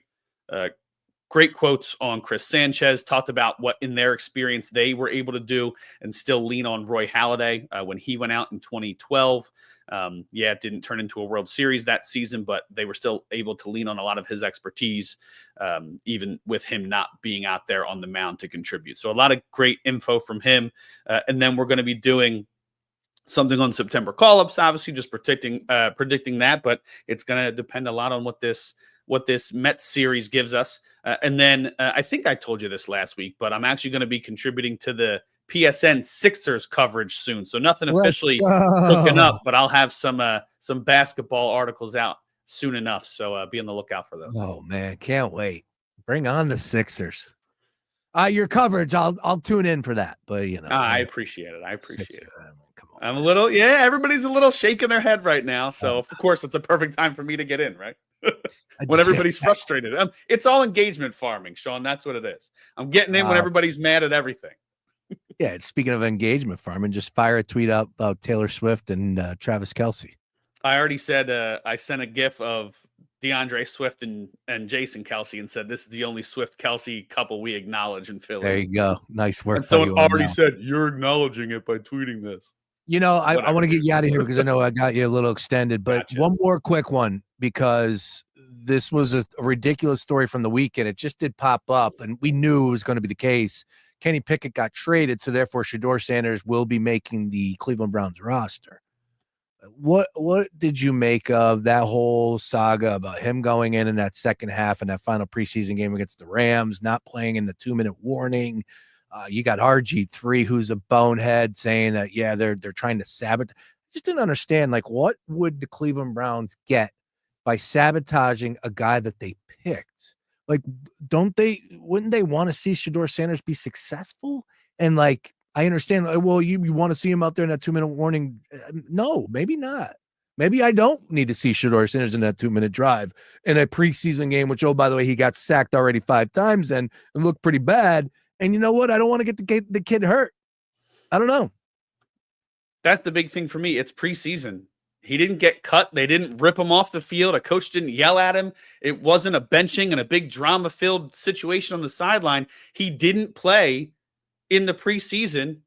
quotes on Chris Sanchez, talked about what in their experience they were able to do and still lean on Roy Halladay when he went out in 2012. It didn't turn into a World Series that season, but they were still able to lean on a lot of his expertise, even with him not being out there on the mound to contribute. So a lot of great info from him. And then we're going to be doing something on September call-ups, obviously just predicting that, but it's going to depend a lot on what this Mets series gives us. And then I think I told you this last week, but I'm actually going to be contributing to the PSN Sixers coverage soon. So nothing officially cooking up, but I'll have some basketball articles out soon enough. So be on the lookout for those. Oh man, can't wait. Bring on the Sixers. Your coverage, I'll tune in for that. But I appreciate it. Come on. I'm a little, everybody's a little shaking their head right now. So of course it's a perfect time for me to get in, right? When everybody's frustrated. It's all engagement farming, Sean. That's what it is. I'm getting in when everybody's mad at everything. Yeah, speaking of engagement farming, just fire a tweet out about Taylor Swift and Travis Kelce. I already said I sent a GIF of DeAndre Swift and Jason Kelce and said this is the only Swift Kelce couple we acknowledge in Philly. There you go. Nice work. And someone already said you're acknowledging it by tweeting this. I want to get you out of here because I know I got you a little extended, but gotcha. One more quick one, because this was a ridiculous story from the weekend. It just did pop up, and we knew it was going to be the case. Kenny Pickett got traded, so therefore Shedeur Sanders will be making the Cleveland Browns roster. What did you make of that whole saga about him going in that second half and that final preseason game against the Rams, not playing in the 2-minute warning? You got RG3, who's a bonehead, saying that, they're trying to sabotage. I just didn't understand, what would the Cleveland Browns get by sabotaging a guy that they picked? Wouldn't they want to see Shedeur Sanders be successful? And I understand, well, you want to see him out there in that 2-minute warning. No, maybe not. Maybe I don't need to see Shedeur Sanders in that 2-minute drive in a preseason game, which, oh, by the way, he got sacked already 5 times and looked pretty bad. And you know what? I don't want to get the kid hurt. I don't know. That's the big thing for me. It's preseason. He didn't get cut. They didn't rip him off the field. A coach didn't yell at him. It wasn't a benching and a big drama-filled situation on the sideline. He didn't play in the preseason.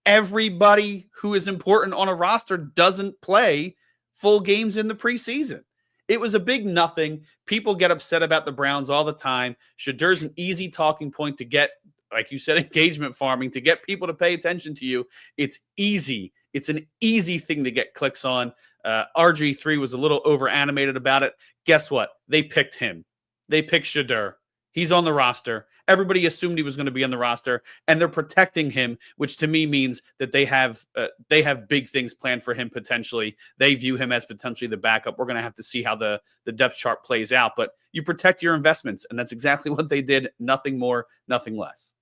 Everybody who is important on a roster doesn't play full games in the preseason. It was a big nothing. People get upset about the Browns all the time. Shadeur's an easy talking point to get, like you said, engagement farming, to get people to pay attention to you. It's easy. It's an easy thing to get clicks on. RG3 was a little over animated about it. Guess what? They picked him. They picked Shedeur. He's on the roster. Everybody assumed he was going to be on the roster, and they're protecting him, which to me means that they have big things planned for him potentially. They view him as potentially the backup. We're going to have to see how the depth chart plays out, but you protect your investments, and that's exactly what they did. Nothing more, nothing less.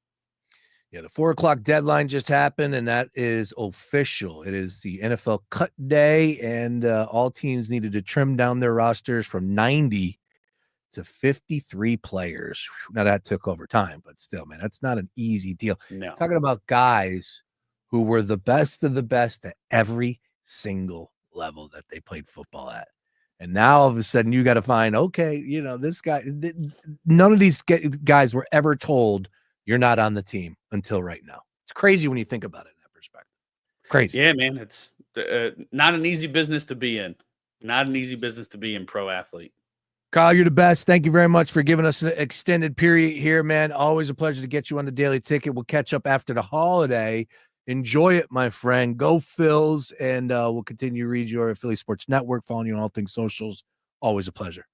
Yeah, the 4:00 deadline just happened, and that is official. It is the NFL cut day, and all teams needed to trim down their rosters from 90 to 53 players. Now, that took over time, but still, man, that's not an easy deal. No. Talking about guys who were the best of the best at every single level that they played football at. And now all of a sudden you got to find, okay, this guy, none of these guys were ever told you're not on the team until right now. It's crazy when you think about it in that perspective. Crazy. Yeah, man. It's not an easy business to be in. Not an easy business to be in, pro athlete. Kyle, you're the best. Thank you very much for giving us an extended period here, man. Always a pleasure to get you on the Daily Ticket. We'll catch up after the holiday. Enjoy it, my friend. Go Phils, and we'll continue to read your Philly Sports Network, following you on all things socials. Always a pleasure.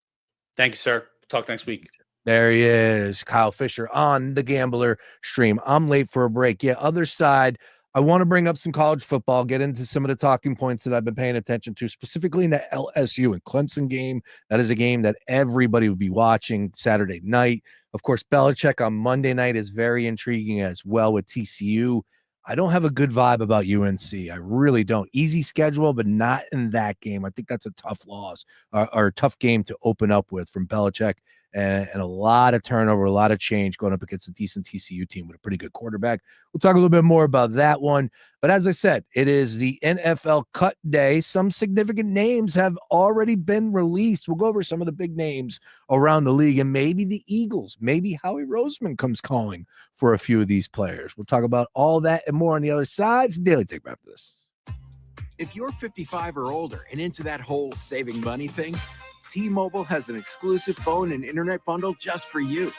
Thank you, sir. Talk next week. There he is, Kyle Fisher on the Gambler stream. I'm late for a break. Yeah, other side I want to bring up some college football, get into some of the talking points that I've been paying attention to, specifically in the LSU and Clemson game. That is a game that everybody would be watching Saturday night. Of course, Belichick on Monday night is very intriguing as well with TCU. I don't have a good vibe about UNC. I really don't. Easy schedule, but not in that game. I think that's a tough loss or a tough game to open up with from Belichick. And a lot of turnover, a lot of change going up against a decent TCU team with a pretty good quarterback. We'll talk a little bit more about that one. But as I said, it is the NFL cut day. Some significant names have already been released. We'll go over some of the big names around the league and maybe the Eagles. Maybe Howie Roseman comes calling for a few of these players. We'll talk about all that and more on the other side. It's Daily Take after this. If you're 55 or older and into that whole saving money thing, T-Mobile has an exclusive phone and internet bundle just for you.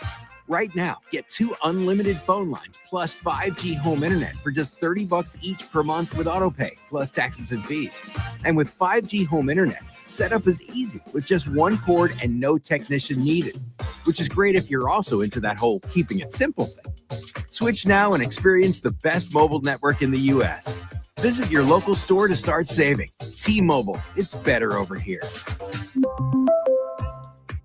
Right now, get 2 unlimited phone lines plus 5G home internet for just $30 each per month with autopay, plus taxes and fees. And with 5G home internet, setup is easy with just one cord and no technician needed, which is great if you're also into that whole keeping it simple thing. Switch now and experience the best mobile network in the U.S. Visit your local store to start saving. T-Mobile, it's better over here.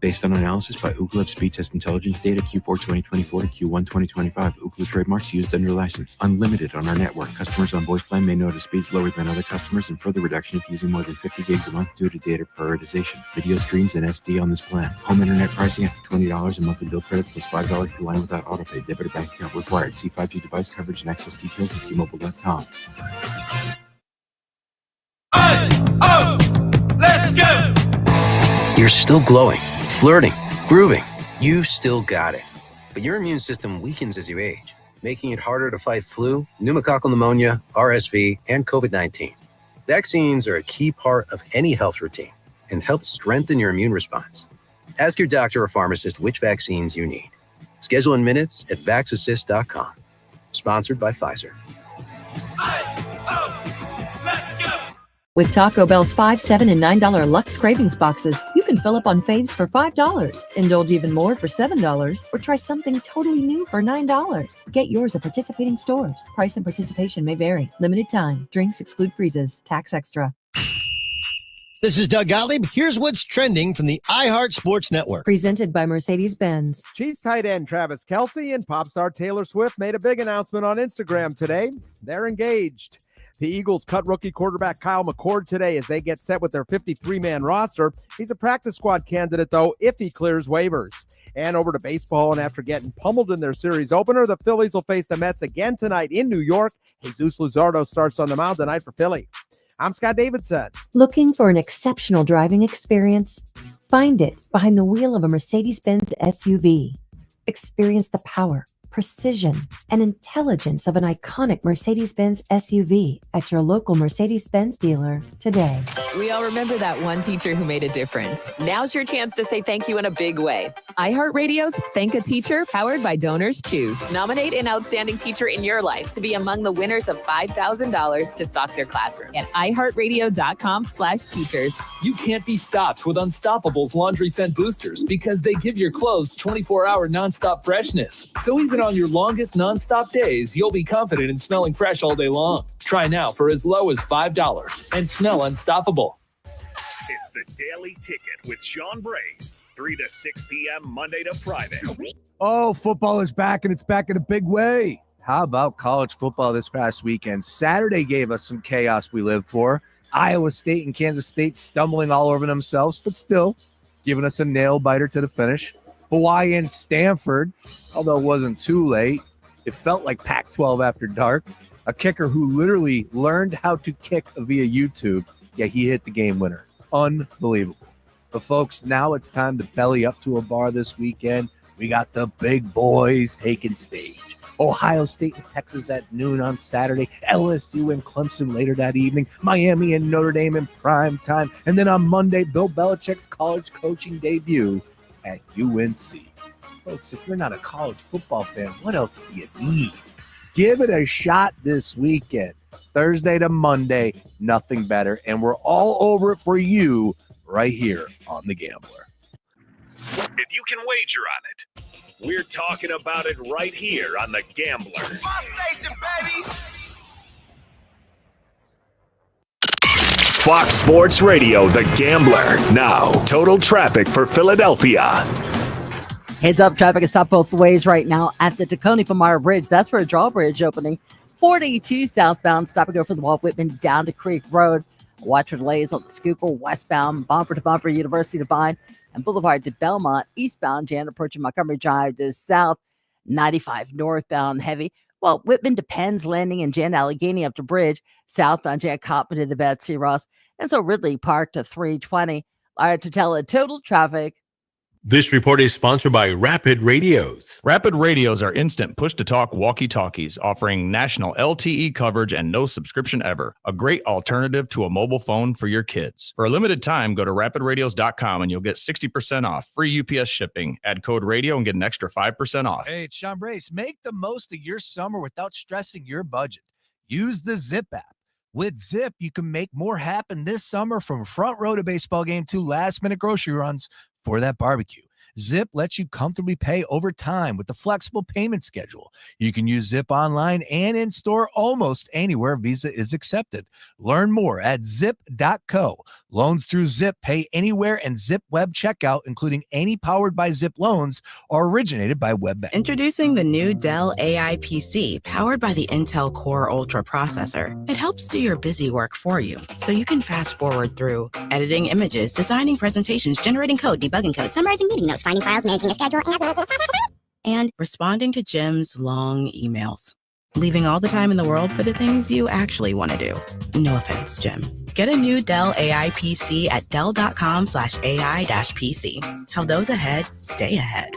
Based on analysis by Ookla of speed test intelligence data Q4 2024 to Q1 2025, Ookla trademarks used under license. Unlimited on our network. Customers on voice plan may notice speeds lower than other customers and further reduction if using more than 50 gigs a month due to data prioritization. Video streams and SD on this plan. Home internet pricing after $20 a monthly bill credit plus $5 per line without autopay. Debit or bank account required. See 5G device coverage and access details at T-Mobile.com. Let's go! You're still glowing, flirting, grooving. You still got it. But your immune system weakens as you age, making it harder to fight flu, pneumococcal pneumonia, RSV, and COVID-19. Vaccines are a key part of any health routine and help strengthen your immune response. Ask your doctor or pharmacist which vaccines you need. Schedule in minutes at VaxAssist.com. Sponsored by Pfizer. With Taco Bell's $5, $7, and $9 Lux Cravings boxes, you can fill up on faves for $5, indulge even more for $7, or try something totally new for $9. Get yours at participating stores. Price and participation may vary. Limited time. Drinks exclude freezes. Tax extra. This is Doug Gottlieb. Here's what's trending from the iHeart Sports Network. Presented by Mercedes-Benz. Chiefs tight end Travis Kelce and pop star Taylor Swift made a big announcement on Instagram today. They're engaged. The Eagles cut rookie quarterback Kyle McCord today as they get set with their 53-man roster. He's a practice squad candidate, though, if he clears waivers. And over to baseball, and after getting pummeled in their series opener, the Phillies will face the Mets again tonight in New York. Jesus Luzardo starts on the mound tonight for Philly. I'm Scott Davidson. Looking for an exceptional driving experience? Find it behind the wheel of a Mercedes-Benz SUV. Experience the power, precision, and intelligence of an iconic Mercedes-Benz SUV at your local Mercedes-Benz dealer today. We all remember that one teacher who made a difference. Now's your chance to say thank you in a big way. iHeartRadio's Thank a Teacher, powered by Donors Choose. Nominate an outstanding teacher in your life to be among the winners of $5,000 to stock their classroom at iHeartRadio.com/teachers. You can't be stopped with Unstoppable's laundry scent boosters because they give your clothes 24-hour nonstop freshness. So even on your longest nonstop days, you'll be confident in smelling fresh all day long. Try now for as low as $5 and smell unstoppable. It's the Daily Ticket with Sean Brace, 3 to 6 p.m. Monday to Friday. Oh, football is back, and it's back in a big way. How about college football this past weekend? Saturday gave us some chaos we live for. Iowa State and Kansas State stumbling all over themselves, but still giving us a nail-biter to the finish. Hawaii and Stanford, although it wasn't too late. It felt like Pac-12 after dark. A kicker who literally learned how to kick via YouTube. Yeah, he hit the game winner. Unbelievable. But folks, now it's time to belly up to a bar this weekend. We got the big boys taking stage. Ohio State and Texas at noon on Saturday. LSU and Clemson later that evening. Miami and Notre Dame in prime time. And then on Monday, Bill Belichick's college coaching debut at UNC. Folks, if you're not a college football fan, what else do you need? Give it a shot this weekend. Thursday to Monday, nothing better. And we're all over it for you right here on The Gambler. If you can wager on it, we're talking about it right here on The Gambler. My station, baby! Fox Sports Radio, The Gambler. Now, total traffic for Philadelphia. Heads up, traffic is stopped both ways right now at the Tacony-Palmyra Bridge. That's for a drawbridge opening. 42 southbound, stop and go for the Walt Whitman down to Creek Road. Watch for delays on the Schuylkill westbound, bumper to bumper, University to Vine, and Boulevard to Belmont, eastbound, Jan approaching Montgomery Drive to south, 95 northbound heavy. Well, Whitman to Penn's Landing and Jan Allegheny up to Bridge, southbound Jan Cottman to the Betsy Ross, and so Ridley Park to 320. All right, to tell total traffic. This report is sponsored by Rapid Radios. Rapid Radios are instant push-to-talk walkie-talkies offering national LTE coverage and no subscription ever. A great alternative to a mobile phone for your kids. For a limited time, go to rapidradios.com and you'll get 60% off. Free UPS shipping. Add code radio and get an extra 5% off. Hey, it's Sean Brace. Make the most of your summer without stressing your budget. Use the Zip app. With Zip, you can make more happen this summer, from front row to baseball game to last-minute grocery runs for that barbecue. Zip lets you comfortably pay over time with a flexible payment schedule. You can use Zip online and in-store almost anywhere Visa is accepted. Learn more at zip.co. Loans through Zip pay anywhere, and Zip web checkout, including any powered by Zip loans, are originated by WebBank. Introducing the new Dell AI PC, powered by the Intel Core Ultra processor. It helps do your busy work for you, so you can fast forward through editing images, designing presentations, generating code, debugging code, summarizing meeting notes, finding files, managing a schedule, and responding to Jim's long emails. Leaving all the time in the world for the things you actually want to do. No offense, Jim. Get a new Dell AI PC at dell.com/AI-PC. How those ahead stay ahead.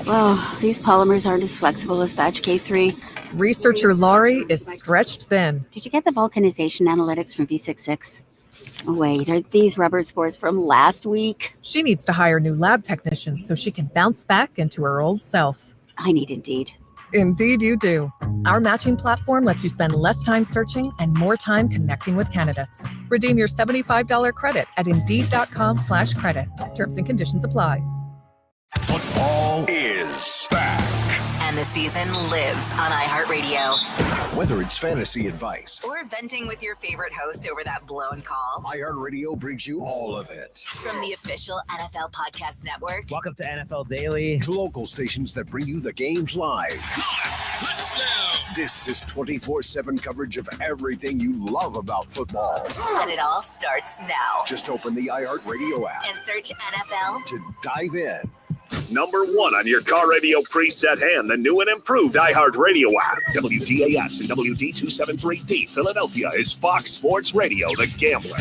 Well, these polymers aren't as flexible as batch K3. Researcher Laurie is stretched thin. Did you get the vulcanization analytics from V66? Wait, are these rubber scores from last week? She needs to hire new lab technicians so she can bounce back into her old self. I need Indeed. Indeed you do. Our matching platform lets you spend less time searching and more time connecting with candidates. Redeem your $75 credit at Indeed.com/credit. Terms and conditions apply. Football is back. And the season lives on iHeartRadio. Whether it's fantasy advice Or venting with your favorite host over that blown call. iHeartRadio brings you all of it. From the official NFL Podcast Network. Welcome to NFL Daily. To local stations that bring you the games live. Touchdown! This is 24/7 coverage of everything you love about football. And it all starts now. Just open the iHeartRadio app And search NFL to dive in. Number one on your car radio preset and the new and improved iHeartRadio app. WDAS and WD273D Philadelphia is Fox Sports Radio, The Gambler.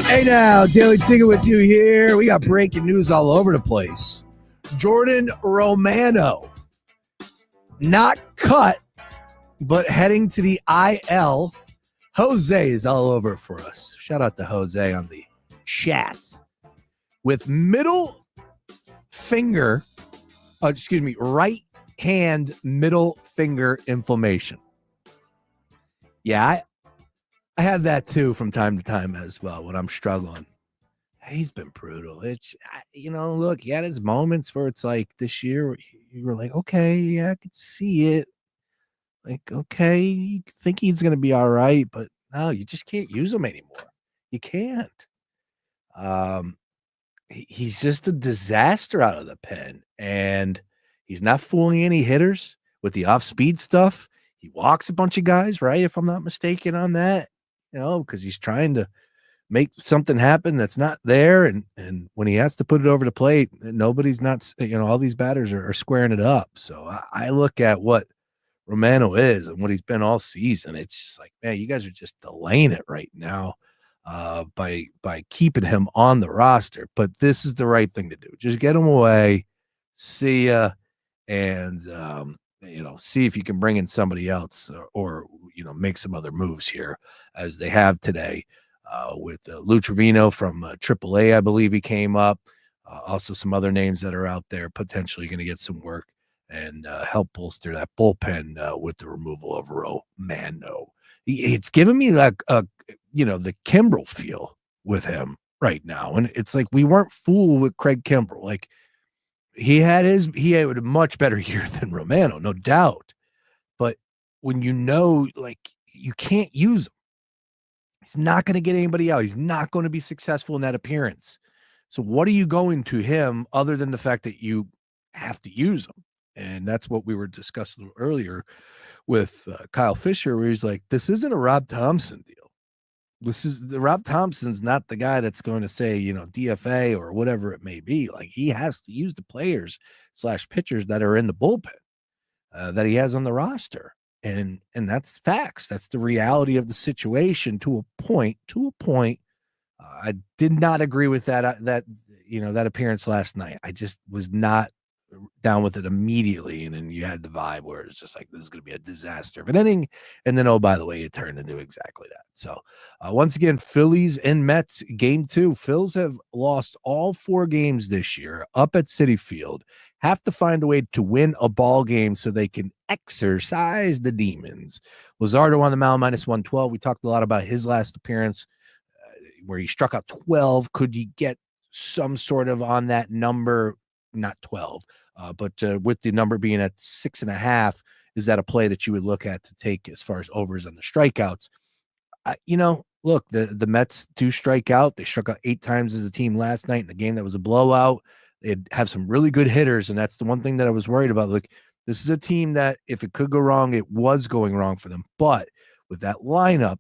Hey now, Daily Ticket with you here. We got breaking news all over the place. Jordan Romano, not cut, but heading to the IL. Jose is all over it for us. Shout out to Jose on the chat. With right hand middle finger inflammation. Yeah, I have that too from time to time as well when I'm struggling. He's been brutal. It's, look, he had his moments where it's like this year, you were like, okay, yeah, I could see it. Like, okay, you think he's going to be all right, but no, you just can't use him anymore. You can't. He's just a disaster out of the pen, and he's not fooling any hitters with the off-speed stuff. He walks a bunch of guys, right, if I'm not mistaken on that. Because he's trying to make something happen that's not there. And when he has to put it over the plate, nobody's not, all these batters are squaring it up. So I look at what Romano is and what he's been all season. It's just like, man, you guys are just delaying it right now by keeping him on the roster. But this is the right thing to do. Just get him away. See ya. And, see if you can bring in somebody else or make some other moves here as they have today with Lou Trevino from AAA. I believe he came up. Also, some other names that are out there potentially going to get some work and help bolster that bullpen with the removal of Romano. It's giving me like the Kimbrel feel with him right now, and it's like we weren't fooled with Craig Kimbrel. Like he had a much better year than Romano, no doubt. But when like you can't use him, he's not going to get anybody out. He's not going to be successful in that appearance. So what are you going to him other than the fact that you have to use him? And that's what we were discussing earlier with Kyle Fisher, where he's like, this isn't a Rob Thompson deal. Rob Thompson's not the guy that's going to say, DFA or whatever it may be. Like he has to use the players / pitchers that are in the bullpen that he has on the roster. And that's facts. That's the reality of the situation to a point. I did not agree with that appearance last night. I just was not down with it immediately. And then you had the vibe where it's just like, this is going to be a disaster of an inning. And then, oh, by the way, it turned into exactly that. So once again, Phillies and Mets game 2. Phils have lost all 4 games this year up at Citi Field. Have to find a way to win a ball game so they can exercise the demons. Luzardo on the mound, -112. We talked a lot about his last appearance where he struck out 12. Could he get some sort of on that number? Not 12, but with the number being at 6.5, is that a play that you would look at to take as far as overs on the strikeouts? Look, the Mets do strike out. They struck out 8 times as a team last night in a game that was a blowout. They'd have some really good hitters, and that's the one thing that I was worried about. Look, this is a team that if it could go wrong, it was going wrong for them. But with that lineup,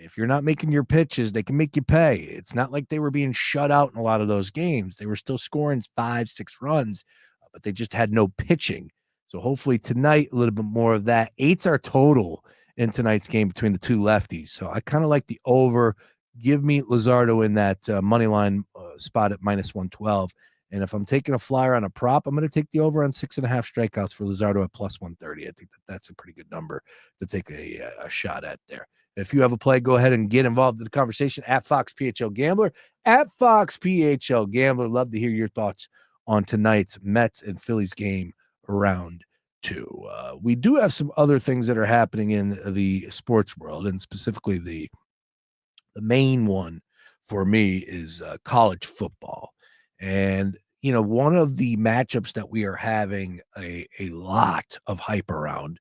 if you're not making your pitches, they can make you pay. It's not like they were being shut out in a lot of those games. They were still scoring 5-6 runs, but they just had no pitching. So hopefully tonight, a little bit more of that. 8's our total in tonight's game between the 2 lefties. So I kind of like the over. Give me Luzardo in that money line spot at -112. And if I'm taking a flyer on a prop, I'm going to take the over on 6.5 strikeouts for Luzardo at +130. I think that's a pretty good number to take a shot at there. If you have a play, go ahead and get involved in the conversation at Fox PHL Gambler. At Fox PHL Gambler. Love to hear your thoughts on tonight's Mets and Phillies game round 2. We do have some other things that are happening in the sports world, and specifically the main one for me is college football. And, one of the matchups that we are having a lot of hype around,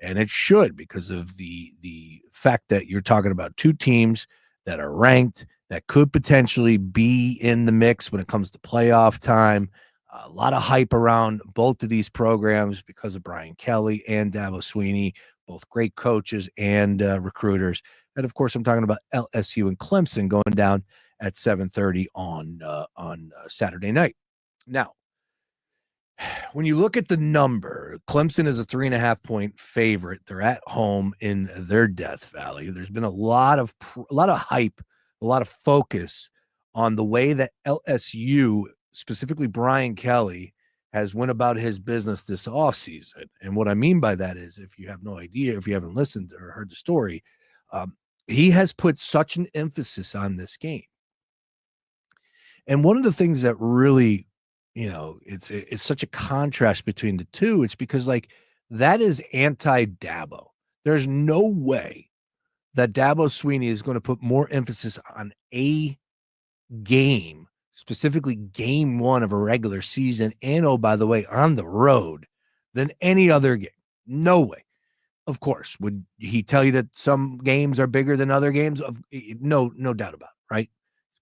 and it should because of the fact that you're talking about 2 teams that are ranked, that could potentially be in the mix when it comes to playoff time. A lot of hype around both of these programs because of Brian Kelly and Dabo Swinney, both great coaches and recruiters. And of course, I'm talking about LSU and Clemson going down at 7:30 on Saturday night. Now, when you look at the number, Clemson is a 3.5-point favorite. They're at home in their Death Valley. There's been a lot of hype, a lot of focus on the way that LSU, specifically Brian Kelly, has went about his business this offseason. And what I mean by that is, if you have no idea, if you haven't listened or heard the story, he has put such an emphasis on this game. And one of the things that really, it's such a contrast between the two. It's because that is anti-Dabo. There's no way that Dabo Swinney is going to put more emphasis on a game, specifically game 1 of a regular season, and oh, by the way, on the road, than any other game. No way. Of course, would he tell you that some games are bigger than other games? No doubt about it, right?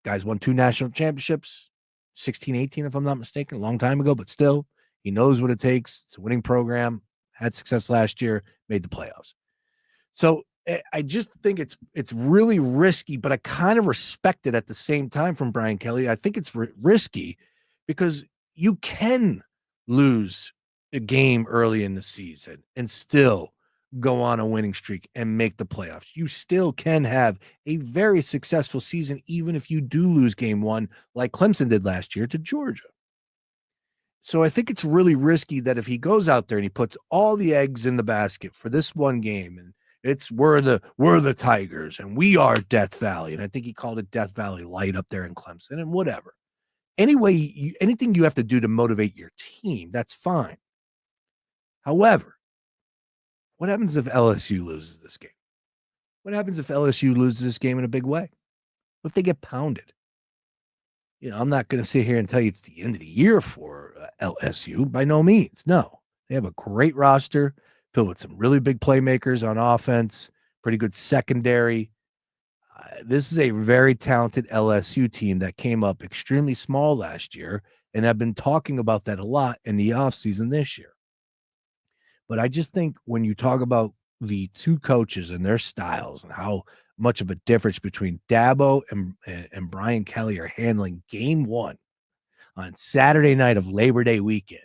Guys won 2 national championships, 16, 18, if I'm not mistaken, a long time ago, but still, he knows what it takes. It's a winning program, had success last year, made the playoffs. So I just think it's really risky, but I kind of respect it at the same time from Brian Kelly. I think it's risky because you can lose a game early in the season and still go on a winning streak and make the playoffs. You still can have a very successful season, even if you do lose game 1, like Clemson did last year to Georgia. So I think it's really risky that if he goes out there and he puts all the eggs in the basket for this one game, and we're the Tigers and we are Death Valley. And I think he called it Death Valley Light up there in Clemson and whatever. anything you have to do to motivate your team, that's fine. However, what happens if LSU loses this game? What happens if LSU loses this game in a big way? What if they get pounded? I'm not going to sit here and tell you it's the end of the year for LSU. By no means. No. They have a great roster filled with some really big playmakers on offense, pretty good secondary. This is a very talented LSU team that came up extremely small last year, and I've been talking about that a lot in the offseason this year. But I just think when you talk about the two coaches and their styles and how much of a difference between Dabo and Brian Kelly are handling game one on Saturday night of Labor Day weekend,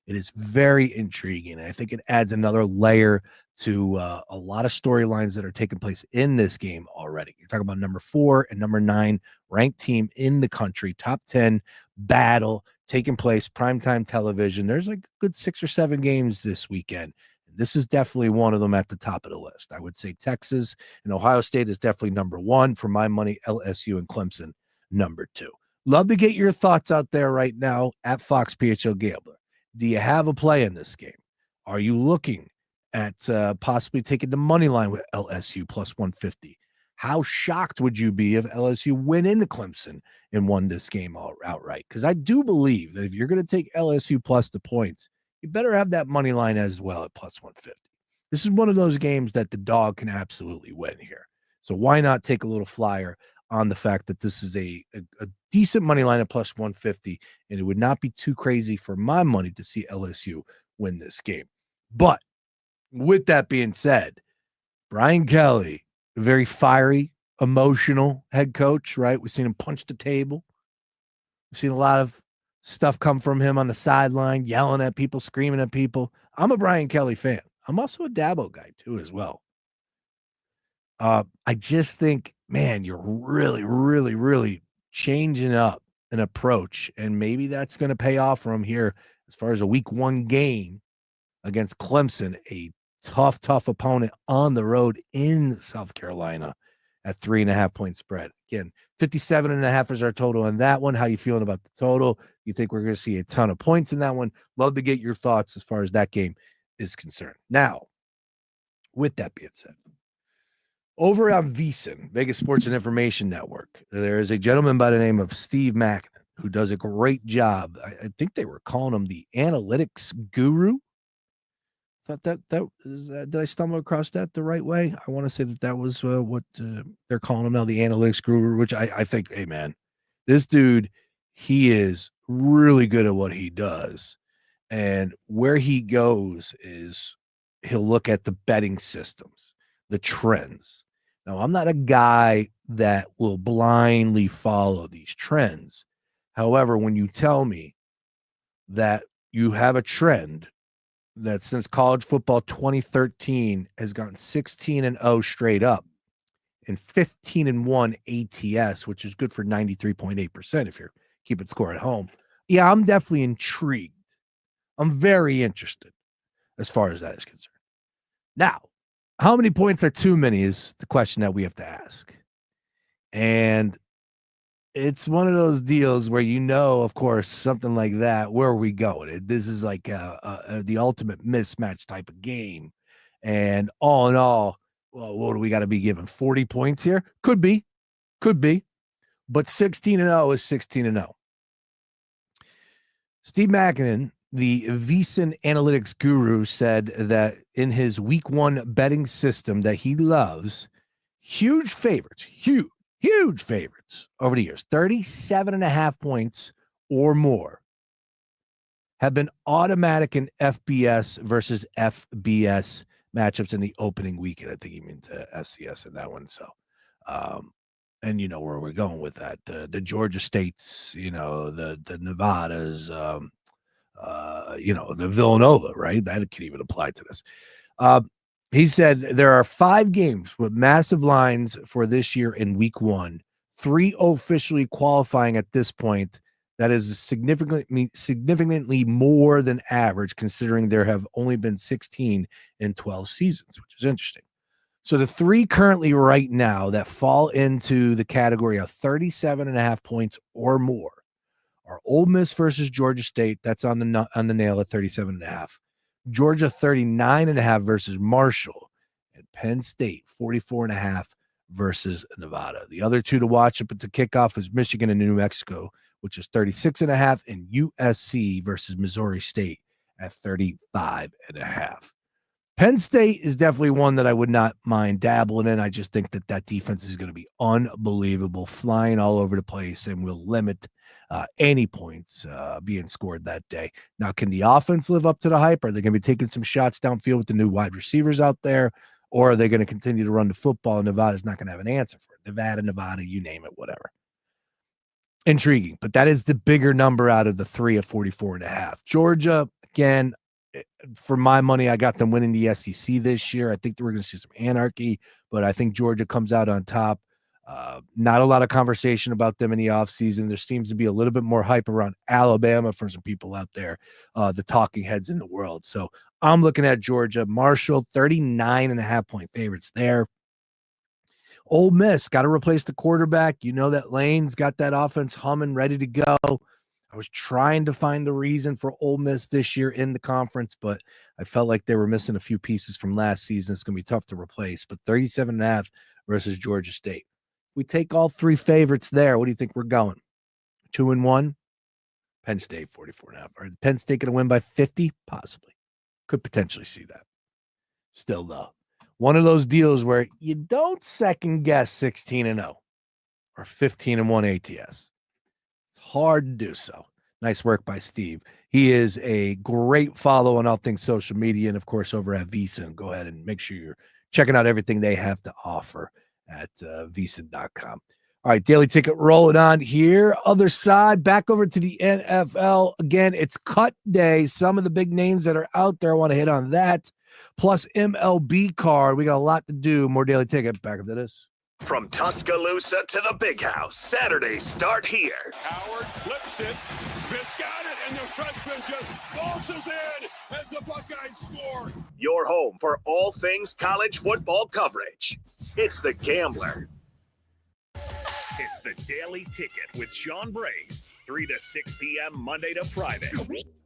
it is very intriguing. And I think it adds another layer to a lot of storylines that are taking place in this game already. You're talking about number 4 and number 9 ranked team in the country, top 10 battle taking place, primetime television. There's like a good 6 or 7 games this weekend. This is definitely one of them at the top of the list. I would say Texas and Ohio State is definitely number 1. For my money, LSU and Clemson, number 2. Love to get your thoughts out there right now at Fox PHL Gambler. Do you have a play in this game? Are you looking at possibly taking the money line with LSU plus 150? How shocked would you be if LSU went into Clemson and won this game outright? Because I do believe that if you're going to take LSU plus the points, you better have that money line as well at plus 150. This is one of those games that the dog can absolutely win here. So why not take a little flyer on the fact that this is a decent money line at plus 150, and it would not be too crazy for my money to see LSU win this game. But with that being said, Brian Kelly, a very fiery, emotional head coach, right? We've seen him punch the table. We've seen a lot of stuff come from him on the sideline, yelling at people, screaming at people. I'm a Brian Kelly fan. I'm also a Dabo guy too as well. I just think, man, you're really, really, really changing up an approach, and maybe that's going to pay off for him here as far as a week 1 game against Clemson, a tough opponent on the road in South Carolina at 3.5 point spread. Again, 57.5 is our total on that one. How you feeling about the total? You think we're going to see a ton of points in that one? Love to get your thoughts as far as that game is concerned. Now, with that being said, over on VSiN, Vegas Sports and Information Network, there is a gentleman by the name of Steve Mackin who does a great job. I think they were calling him the analytics guru. Thought did I stumble across that the right way? I want to say that was what they're calling him now, the analytics guru, which I think, hey, man, this dude, he is really good at what he does. And where he goes is he'll look at the betting systems, the trends. Now, I'm not a guy that will blindly follow these trends. However, when you tell me that you have a trend that since college football 2013 has gone 16-0 straight up and 15-1 ATS, which is good for 93.8% if you're keeping score at home. Yeah, I'm definitely intrigued. I'm very interested as far as that is concerned. Now, how many points are too many is the question that we have to ask. And it's one of those deals where, of course, something like that, where are we going? This is like the ultimate mismatch type of game. And all in all, well, what do we got to be given? 40 points here? Could be. But 16-0 is 16-0. Steve Mackin, the VSiN analytics guru, said that in his week 1 betting system that he loves, huge favorites over the years, 37.5 points or more, have been automatic in FBS versus FBS matchups in the opening weekend. I think he meant FCS in that one. So, and you know where we're going with that. The Georgia States, the Nevadas, the Villanova, right? That can even apply to this. He said there are 5 games with massive lines for this year in week 1, 3 officially qualifying at this point. That is significantly more than average, considering there have only been 16 in 12 seasons, which is interesting. So the 3 currently right now that fall into the category of 37.5 points or more are Ole Miss versus Georgia State. That's on the nail at 37.5. Georgia 39.5 versus Marshall, and Penn State 44.5 versus Nevada. The other two to watch up at the kickoff is Michigan and New Mexico, which is 36.5, and USC versus Missouri State at 35.5. Penn State is definitely one that I would not mind dabbling in. I just think that defense is going to be unbelievable, flying all over the place, and will limit any points being scored that day. Now, can the offense live up to the hype? Are they going to be taking some shots downfield with the new wide receivers out there? Or are they going to continue to run the football, and Nevada's not going to have an answer for it? Nevada, you name it, whatever. Intriguing, but that is the bigger number out of the three at 44.5. Georgia, again, for my money, I got them winning the SEC this year. I think that we're going to see some anarchy, but I think Georgia comes out on top. Not a lot of conversation about them in the offseason. There seems to be a little bit more hype around Alabama from some people out there, the talking heads in the world. So I'm looking at Georgia. Marshall, 39.5-point favorites there. Ole Miss, got to replace the quarterback. You know that Lane's got that offense humming, ready to go. I was trying to find the reason for Ole Miss this year in the conference, but I felt like they were missing a few pieces from last season. It's going to be tough to replace, but 37.5 versus Georgia State. We take all three favorites there. What do you think we're going? 2-1? Penn State, 44.5. Are Penn State going to win by 50? Possibly. Could potentially see that. Still, though, one of those deals where you don't second guess 16-0 or 15-1 ATS. Hard to do so. Nice work by Steve. He is a great follow on all things social media, and of course over at VSiN. Go ahead and make sure you're checking out everything they have to offer at VSiN.com. All right, Daily Ticket rolling on here. Other side, back over to the NFL. Again, it's cut day. Some of the big names that are out there, I want to hit on that. Plus MLB card. We got a lot to do. More Daily Ticket. Back up to this. From Tuscaloosa to the Big House, Saturdays start here. Howard flips it, Smith's got it, and the freshman just launches in as the Buckeyes score. Your home for all things college football coverage. It's The Gambler. It's the Daily Ticket with Sean Brace, 3 to 6 p.m. Monday to Friday.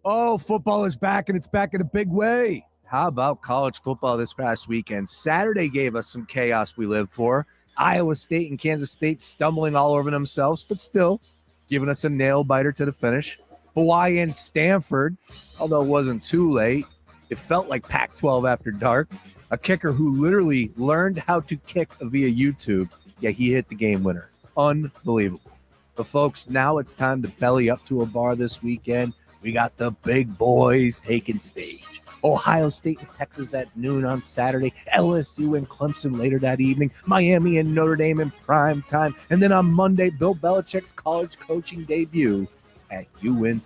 Oh, football is back, and it's back in a big way. How about college football this past weekend? Saturday gave us some chaos we live for. Iowa State and Kansas State stumbling all over themselves, but still giving us a nail-biter to the finish. Hawaii and Stanford, although it wasn't too late, it felt like Pac-12 after dark. A kicker who literally learned how to kick via YouTube. Yeah, he hit the game winner. Unbelievable. But folks, now it's time to belly up to a bar this weekend. We got the big boys taking stage. Ohio State and Texas at noon on Saturday, LSU and Clemson later that evening, Miami and Notre Dame in prime time, and then on Monday, Bill Belichick's college coaching debut at UNC.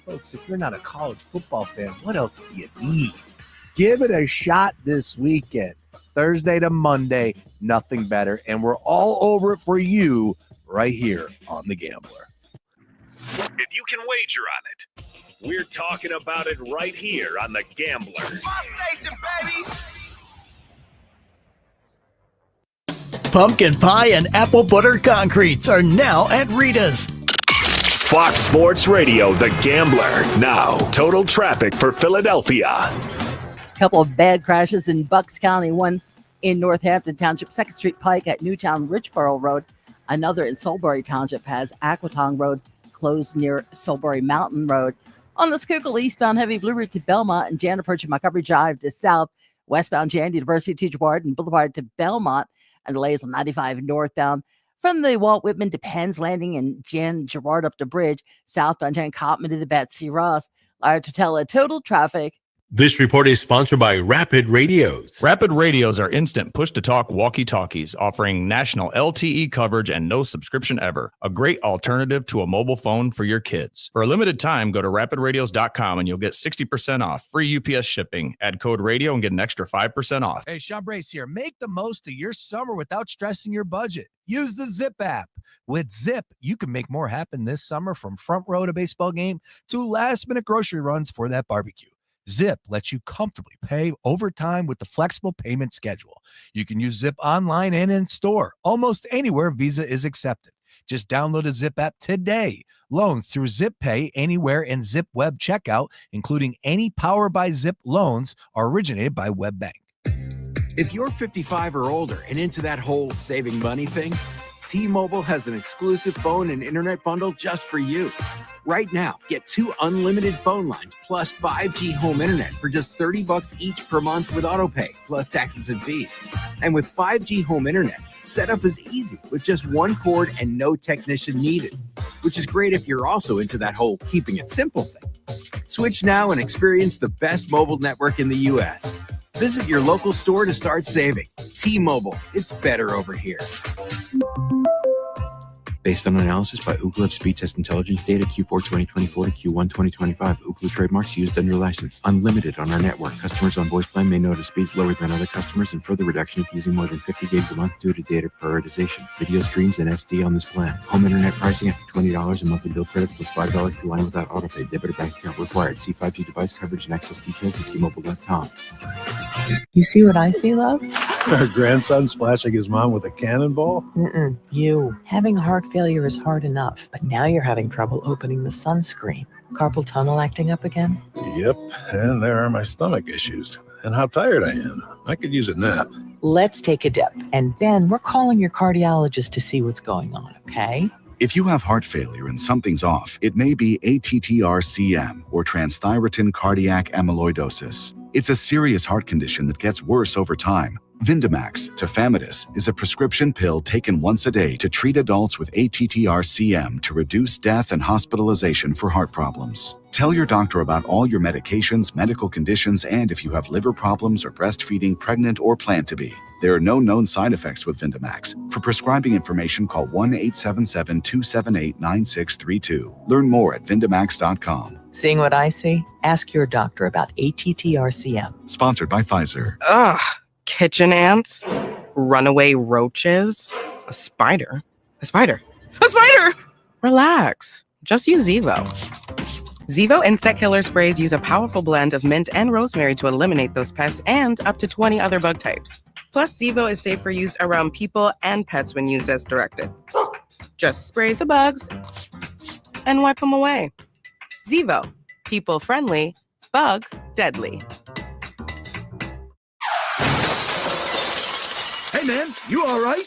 Folks, if you're not a college football fan, what else do you need? Give it a shot this weekend. Thursday to Monday, nothing better, and we're all over it for you right here on The Gambler. If you can wager on it, we're talking about it right here on The Gambler. Station, baby. Pumpkin pie and apple butter concretes are now at Rita's. Fox Sports Radio, The Gambler. Now, total traffic for Philadelphia. A couple of bad crashes in Bucks County, one in Northampton Township, 2nd Street Pike at Newtown Richboro Road. Another in Salisbury Township has Aquatong Road closed near Salisbury Mountain Road. On the Schuylkill eastbound heavy Blue Route to Belmont and Jan approaching Montgomery Drive to south, westbound Jan University Teacher Board and Boulevard to Belmont, and delays on 95 northbound from the Walt Whitman to Penn's Landing and Jan Gerard up the bridge, southbound Jan Cotman to the Betsy Ross. Larry Totella, total traffic. This report is sponsored by Rapid Radios. Rapid Radios are instant push-to-talk walkie-talkies offering national LTE coverage and no subscription ever. A great alternative to a mobile phone for your kids. For a limited time, go to rapidradios.com and you'll get 60% off. Free UPS shipping. Add code radio and get an extra 5% off. Hey, Sean Brace here. Make the most of your summer without stressing your budget. Use the Zip app. With Zip, you can make more happen this summer, from front row to baseball game to last-minute grocery runs for that barbecue. Zip lets you comfortably pay overtime with the flexible payment schedule. You can use Zip online and in store, almost anywhere Visa is accepted. Just download a Zip app today. Loans through Zip Pay anywhere and Zip Web checkout, including any Power by Zip loans, are originated by WebBank. If you're 55 or older and into that whole saving money thing, T-Mobile has an exclusive phone and internet bundle just for you. Right now, get 2 unlimited phone lines plus 5G home internet for just $30 each per month with autopay, plus taxes and fees. And with 5G home internet, setup is easy with just one cord and no technician needed, which is great if you're also into that whole keeping it simple thing. Switch now and experience the best mobile network in the U.S. Visit your local store to start saving. T-Mobile, it's better over here. Based on analysis by Ookla of speed test intelligence data Q4 2024 to Q1 2025. Ookla trademarks used under license. Unlimited on our network. Customers on voice plan may notice speeds lower than other customers and further reduction if using more than 50 gigs a month due to data prioritization. Video streams and SD on this plan. Home internet pricing after $20 a monthly bill credit plus $5 per line without autopay. Debit or bank account required. See 5G device coverage and access details at T-Mobile.com. You see what I see, love? Her grandson splashing his mom with a cannonball? You. Having heart failure is hard enough, but now you're having trouble opening the sunscreen. Carpal tunnel acting up again? Yep, and there are my stomach issues. And how tired I am. I could use a nap. Let's take a dip, and then we're calling your cardiologist to see what's going on, okay? If you have heart failure and something's off, it may be ATTR-CM or transthyretin cardiac amyloidosis. It's a serious heart condition that gets worse over time. Vindamax, tafamidis, is a prescription pill taken once a day to treat adults with ATTR-CM to reduce death and hospitalization for heart problems. Tell your doctor about all your medications, medical conditions, and if you have liver problems or breastfeeding, pregnant, or plan to be. There are no known side effects with Vindamax. For prescribing information, call 1-877-278-9632. Learn more at Vindamax.com. Seeing what I see? Ask your doctor about ATTR-CM. Sponsored by Pfizer. Ugh. Kitchen ants, runaway roaches, a spider. Relax. Just use Zevo. Zevo insect killer sprays use a powerful blend of mint and rosemary to eliminate those pests and up to 20 other bug types. Plus, Zevo is safe for use around people and pets when used as directed. Just spray the bugs and wipe them away. Zevo, people friendly, bug deadly. Hey, man, you all right?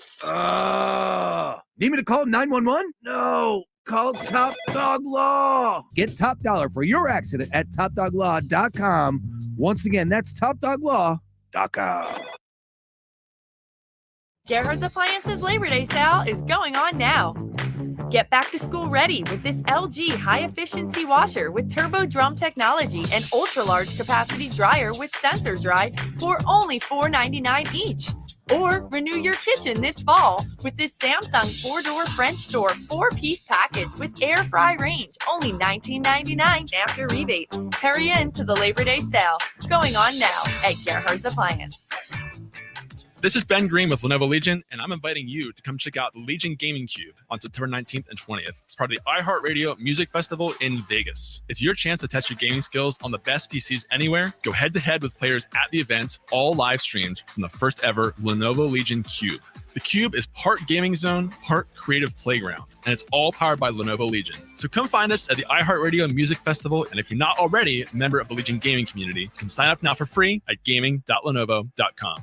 Need me to call 911? No, call Top Dog Law. Get top dollar for your accident at topdoglaw.com. Once again, that's topdoglaw.com. Gerhard's Appliances Labor Day sale is going on now. Get back to school ready with this LG high-efficiency washer with turbo drum technology and ultra-large capacity dryer with sensor dry for only $4.99 each. Or renew your kitchen this fall with this Samsung 4-door French door 4-piece package with air fry range, only $19.99 after rebate. Hurry in to the Labor Day sale going on now at Gerhard's Appliance. This is Ben Green with Lenovo Legion, and I'm inviting you to come check out the Legion Gaming Cube on September 19th and 20th. It's part of the iHeartRadio Music Festival in Vegas. It's your chance to test your gaming skills on the best PCs anywhere. Go head-to-head with players at the event, all live streamed from the first ever Lenovo Legion Cube. The Cube is part gaming zone, part creative playground, and it's all powered by Lenovo Legion. So come find us at the iHeartRadio Music Festival, and if you're not already a member of the Legion Gaming community, you can sign up now for free at gaming.lenovo.com.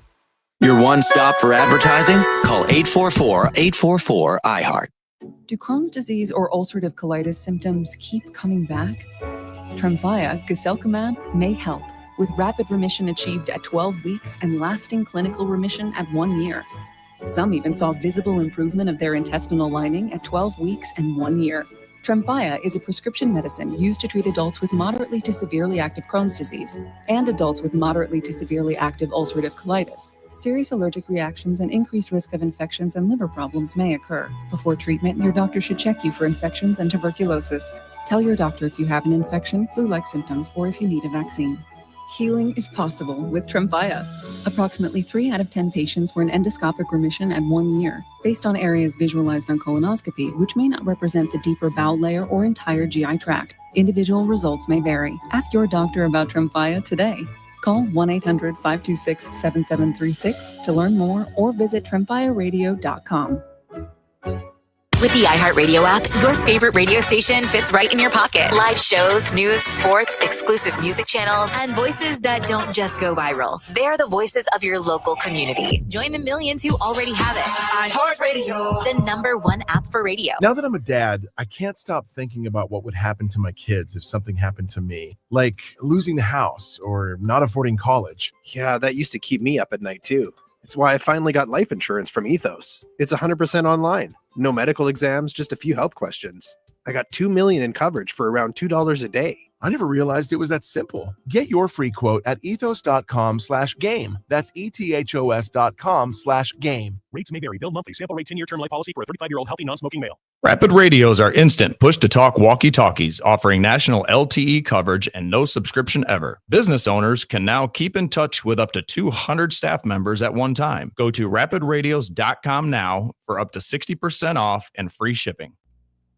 Your one-stop for advertising? Call 844-844-iHeart. Do Crohn's disease or ulcerative colitis symptoms keep coming back? Tremfya, guselkumab, may help, with rapid remission achieved at 12 weeks and lasting clinical remission at 1 year. Some even saw visible improvement of their intestinal lining at 12 weeks and 1 year. Tremfya is a prescription medicine used to treat adults with moderately to severely active Crohn's disease and adults with moderately to severely active ulcerative colitis. Serious allergic reactions and increased risk of infections and liver problems may occur. Before treatment, your doctor should check you for infections and tuberculosis. Tell your doctor if you have an infection, flu-like symptoms, or if you need a vaccine. Healing is possible with Tremfya. Approximately 3 out of 10 patients were in endoscopic remission at 1 year, based on areas visualized on colonoscopy, which may not represent the deeper bowel layer or entire GI tract. Individual results may vary. Ask your doctor about Tremfya today. Call 1-800-526-7736 to learn more or visit tremfyaradio.com. With the iHeartRadio app, your favorite radio station fits right in your pocket. Live shows, news, sports, exclusive music channels, and voices that don't just go viral. They're the voices of your local community. Join the millions who already have it. iHeartRadio, the #1 app for radio. Now that I'm a dad, I can't stop thinking about what would happen to my kids if something happened to me, like losing the house or not affording college. Yeah, that used to keep me up at night too. It's why I finally got life insurance from Ethos. It's 100% online. No medical exams, just a few health questions. I got $2 million in coverage for around $2 a day. I never realized it was that simple. Get your free quote at ethos.com/game. That's ethos.com/game. Rates may vary. Bill monthly. Sample rate 10-year term life policy for a 35-year-old healthy non-smoking male. Rapid radios are instant push-to-talk walkie-talkies offering national LTE coverage and no subscription ever. Business owners can now keep in touch with up to 200 staff members at one time. Go to rapidradios.com now for up to 60% off and free shipping.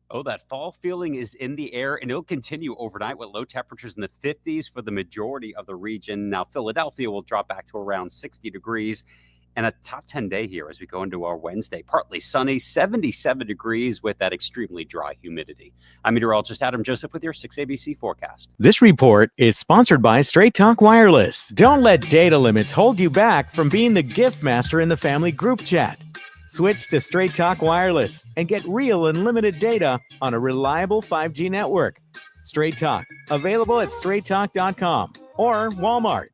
Oh, that fall feeling is in the air, and it'll continue overnight with low temperatures in the 50s for the majority of the region. Now, Philadelphia will drop back to around 60 degrees. And a top 10 day here as we go into our Wednesday. Partly sunny, 77 degrees with that extremely dry humidity. I'm meteorologist Adam Joseph with your 6ABC forecast. This report is sponsored by Straight Talk Wireless. Don't let data limits hold you back from being the gift master in the family group chat. Switch to Straight Talk Wireless and get real unlimited data on a reliable 5G network. Straight Talk, available at straighttalk.com or Walmart.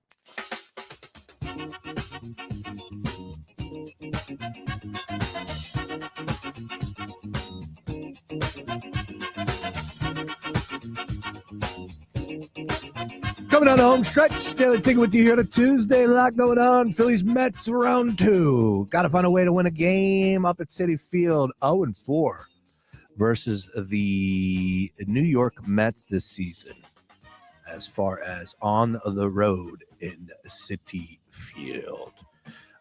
Coming on home stretch, Daily Ticket with you here on a Tuesday. A lot going on. Phillies Mets round 2. Got to find a way to win a game up at Citi Field. 0-4 versus the New York Mets this season. As far as on the road in Citi Field.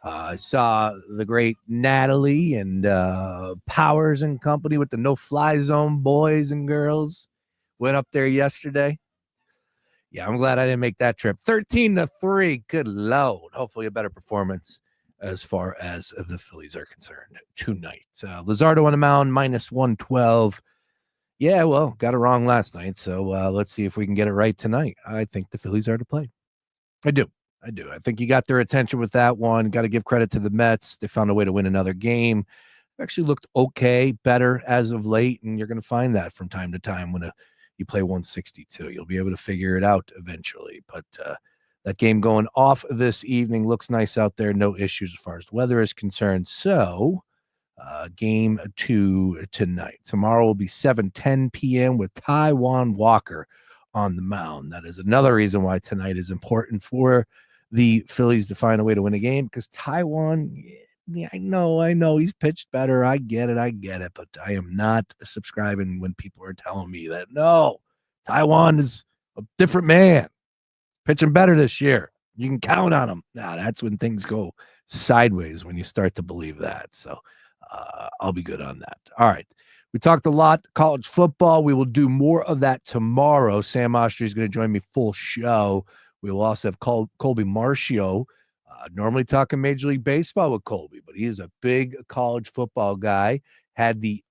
I saw the great Natalie and Powers and company with the no-fly zone boys and girls. Went up there yesterday. Yeah, I'm glad I didn't make that trip. 13-3. Good Lord. Hopefully a better performance as far as the Phillies are concerned tonight. Luzardo on the mound, -112. Yeah, well, got it wrong last night. So let's see if we can get it right tonight. I think the Phillies are to play. I do. I think you got their attention with that one. Got to give credit to the Mets. They found a way to win another game. Actually looked okay, better as of late. And you're going to find that from time to time when you play 162. You'll be able to figure it out eventually. But that game going off this evening looks nice out there. No issues as far as weather is concerned. So game 2 tonight. Tomorrow will be 7:10 p.m. with Taijuan Walker on the mound. That is another reason why tonight is important for the Phillies to find a way to win a game, because Taijuan, yeah, I know he's pitched better. I get it, but I am not subscribing when people are telling me that, no, Taijuan is a different man, pitching better this year. You can count on him. Nah, that's when things go sideways, when you start to believe that. So I'll be good on that. All right. We talked a lot college football. We will do more of that tomorrow. Sam Ostry is going to join me full show. We will also have Colby Marcio, normally talking Major League Baseball with Colby, but he is a big college football guy. Had the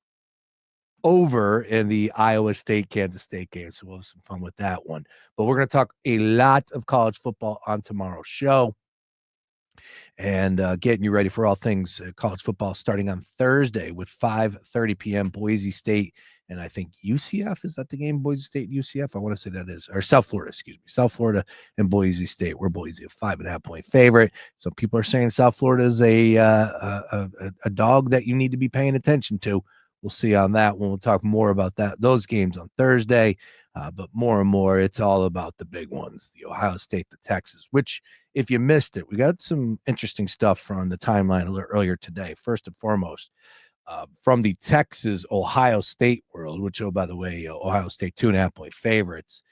over in the Iowa State-Kansas State game, so we'll have some fun with that one. But we're going to talk a lot of college football on tomorrow's show and getting you ready for all things college football starting on Thursday with 5:30 p.m. Boise State and I think UCF. Is that the game? Boise State, UCF? I want to say that is. Or South Florida, excuse me. South Florida and Boise State. We're Boise, a 5.5-point favorite. Some people are saying South Florida is a dog that you need to be paying attention to. We'll see on that one. We'll talk more about those games on Thursday. But more and more, it's all about the big ones, the Ohio State, the Texas, which, if you missed it, we got some interesting stuff from the timeline a little earlier today. First and foremost, from the Texas-Ohio State world, which, oh, by the way, Ohio State 2.5-point favorites.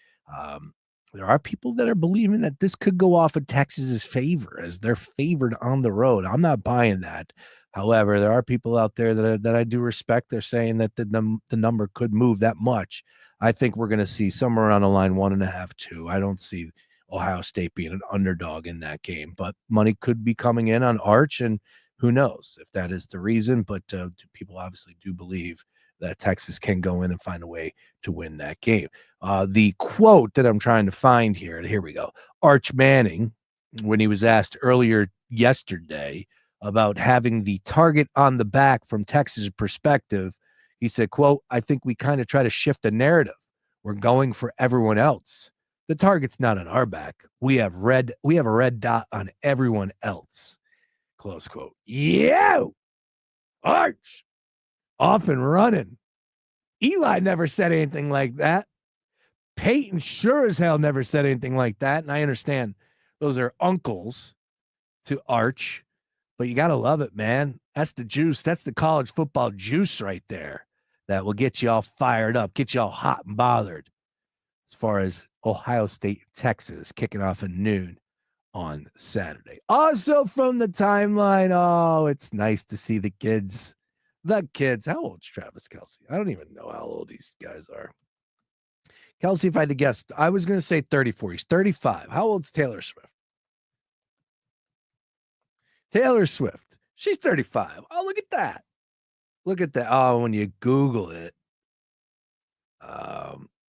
There are people that are believing that this could go off in Texas's favor as they're favored on the road. I'm not buying that. However, there are people out there that I do respect. They're saying that the number could move that much. I think we're going to see somewhere around the line 1.5, 2. I don't see Ohio State being an underdog in that game, but money could be coming in on Arch, and Who knows if that is the reason, but people obviously do believe that Texas can go in and find a way to win that game. The quote that I'm trying to find here we go. Arch Manning, when he was asked earlier yesterday about having the target on the back from Texas' perspective, he said, quote, I think we kind of try to shift the narrative. We're going for everyone else. The target's not on our back. We have a red dot on everyone else. Close quote. Yeah. Arch. Off and running. Eli never said anything like that. Peyton sure as hell never said anything like that. And I understand those are uncles to Arch, but you got to love it, man. That's the juice. That's the college football juice right there that will get you all fired up, get you all hot and bothered as far as Ohio State, Texas kicking off at noon on Saturday. Also from the timeline, oh, it's nice to see the kids. The kids. How old's Travis Kelce? I don't even know how old these guys are. Kelce, if I had to guess, I was going to say 34. He's 35. How old's Taylor Swift? Taylor Swift. She's 35. Oh, look at that. Look at that. Oh, when you Google it,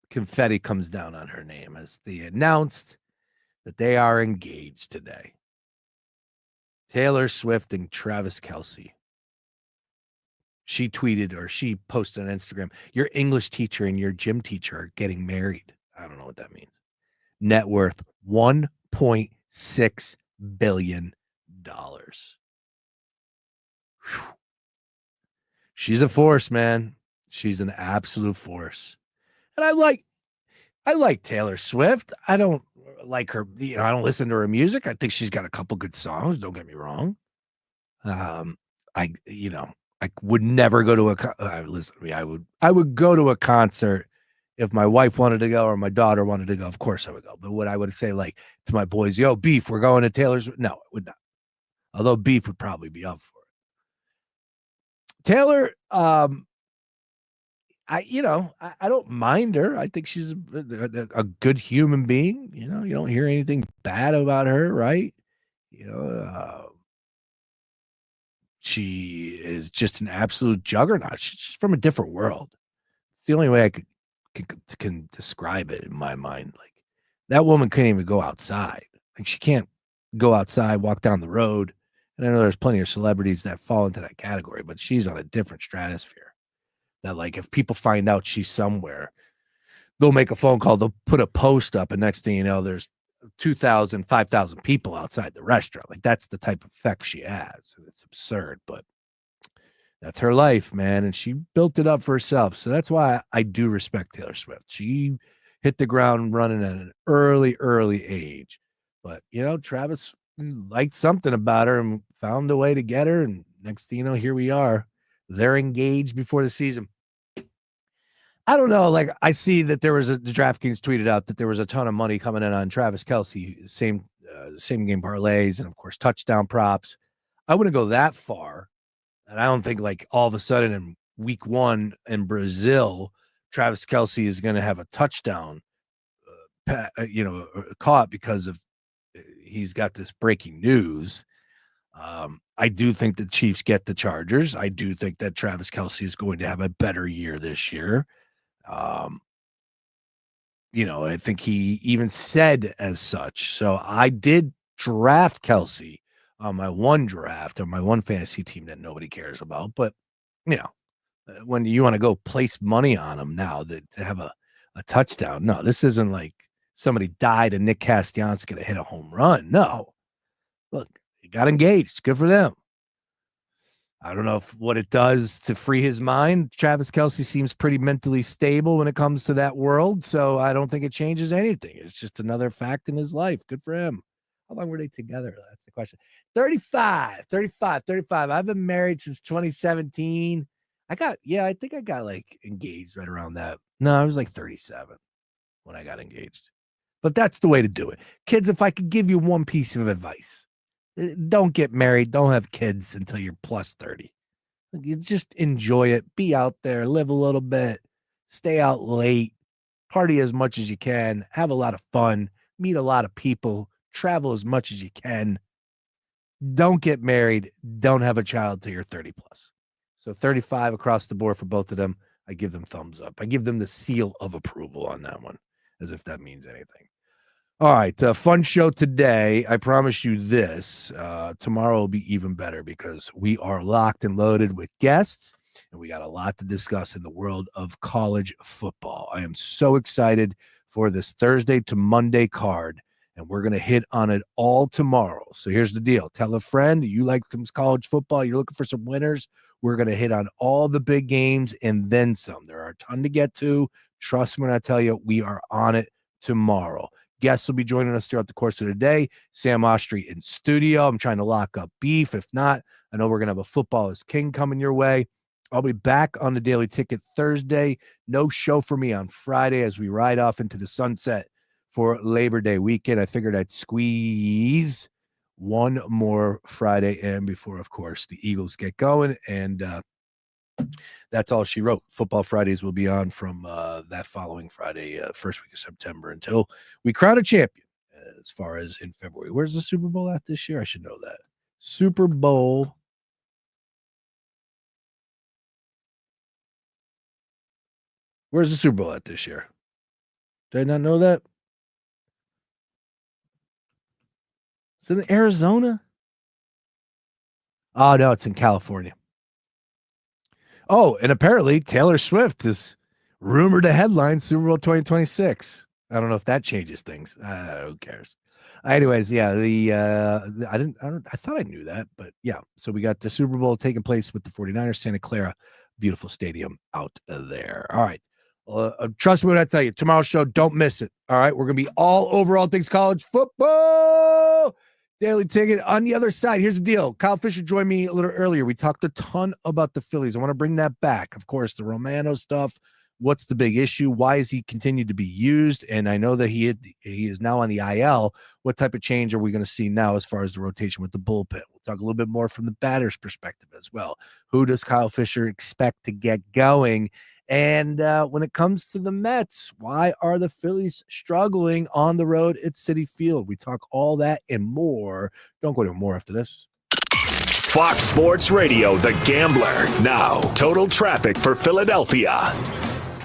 confetti comes down on her name as they announced that they are engaged today. Taylor Swift and Travis Kelce. She tweeted or she posted on Instagram, your English teacher and your gym teacher are getting married. I don't know what that means. Net worth $1.6 billion. Whew. She's a force, man. She's an absolute force. And I like Taylor Swift. I don't like her. I don't listen to her music. I think she's got a couple good songs. Don't get me wrong. I would never go to listen to me. I would go to a concert if my wife wanted to go or my daughter wanted to go. Of course I would go. But what I would say, like, to my boys, yo, Beef, we're going to Taylor's. No, it would not. Although Beef would probably be up for it. Taylor, I don't mind her. I think she's a good human being. You don't hear anything bad about her, right? She is just an absolute juggernaut. She's just from a different world. It's the only way I can describe it in my mind. Like, that woman can't even go outside. Like, she can't go outside, walk down the road. And I know there's plenty of celebrities that fall into that category, but she's on a different stratosphere. That, like, if people find out she's somewhere, they'll make a phone call, they'll put a post up, and next thing you know, there's 2,000, 5,000 people outside the restaurant. Like, that's the type of effect she has. And it's absurd, but that's her life, man. And she built it up for herself. So that's why I do respect Taylor Swift. She hit the ground running at an early age. But, Travis liked something about her and found a way to get her. And next thing you know, here we are. They're engaged before the season. I don't know. Like, I see that there was the DraftKings tweeted out that there was a ton of money coming in on Travis Kelce, same game parlays, and of course touchdown props. I wouldn't go that far, and I don't think like all of a sudden in week 1 in Brazil, Travis Kelce is going to have a touchdown, caught because of he's got this breaking news. I do think the Chiefs get the Chargers. I do think that Travis Kelce is going to have a better year this year. I think he even said as such. So I did draft Kelce on my one draft or my one fantasy team that nobody cares about. But, when you want to go place money on him now to have a touchdown, no, this isn't like somebody died and Nick Castellanos going to hit a home run. No, look, he got engaged. Good for them. I don't know what it does to free his mind. Travis Kelce seems pretty mentally stable when it comes to that world, so I don't think it changes anything. It's just another fact in his life. Good for him. How long were they together? That's the question. 35. I've been married since 2017. I think I got like engaged right around that. No, I was like 37 when I got engaged. But that's the way to do it. Kids, if I could give you one piece of advice, don't get married. Don't have kids until you're plus 30. You just enjoy it. Be out there. Live a little bit. Stay out late. Party as much as you can. Have a lot of fun. Meet a lot of people. Travel as much as you can. don't get married, don't have a child till you're 30 plus. So 35 across the board for both of them. I give them thumbs up. I give them the seal of approval on that one, as if that means anything. All right, fun show today. I promise you this. Tomorrow will be even better because we are locked and loaded with guests, and we got a lot to discuss in the world of college football. I am so excited for this Thursday to Monday card, and we're going to hit on it all tomorrow. So here's the deal. Tell a friend you like some college football, you're looking for some winners. We're going to hit on all the big games and then some. There are a ton to get to. Trust me when I tell you, we are on it tomorrow. Guests will be joining us throughout the course of the day. Sam Ostry in studio. I'm trying to lock up beef. If not, I know we're going to have a Football is King coming your way. I'll be back on the Daily Ticket Thursday. No show for me on Friday as we ride off into the sunset for Labor Day weekend. I figured I'd squeeze one more Friday in before, of course, the Eagles get going. And that's all she wrote. Football Fridays will be on from that following Friday, first week of September, until we crown a champion as far as in February. Where's the Super Bowl at this year? I should know that. Super Bowl. Where's the Super Bowl at this year? Did I not know that? Is it in Arizona? Oh, no, it's in California. Oh, and apparently Taylor Swift is rumored to headline Super Bowl 2026. I don't know if that changes things. Who cares? Anyways, yeah, I thought I knew that, but yeah. So we got the Super Bowl taking place with the 49ers, Santa Clara, beautiful stadium out there. All right. Trust me when I tell you, tomorrow's show, don't miss it. All right. We're going to be all over all things college football. Daily Ticket. On the other side, here's the deal. Kyle Fisher joined me a little earlier. We talked a ton about the Phillies. I want to bring that back. Of course, the Romano stuff. What's the big issue? Why is he continued to be used? And I know that he is now on the IL. What type of change are we going to see now as far as the rotation with the bullpen? We'll talk a little bit more from the batter's perspective as well. Who does Kyle Fisher expect to get going? And when it comes to the Mets, why are the Phillies struggling on the road at Citi Field? We talk all that and more. Don't go to more after this. Fox Sports Radio, The Gambler. Now, total traffic for Philadelphia.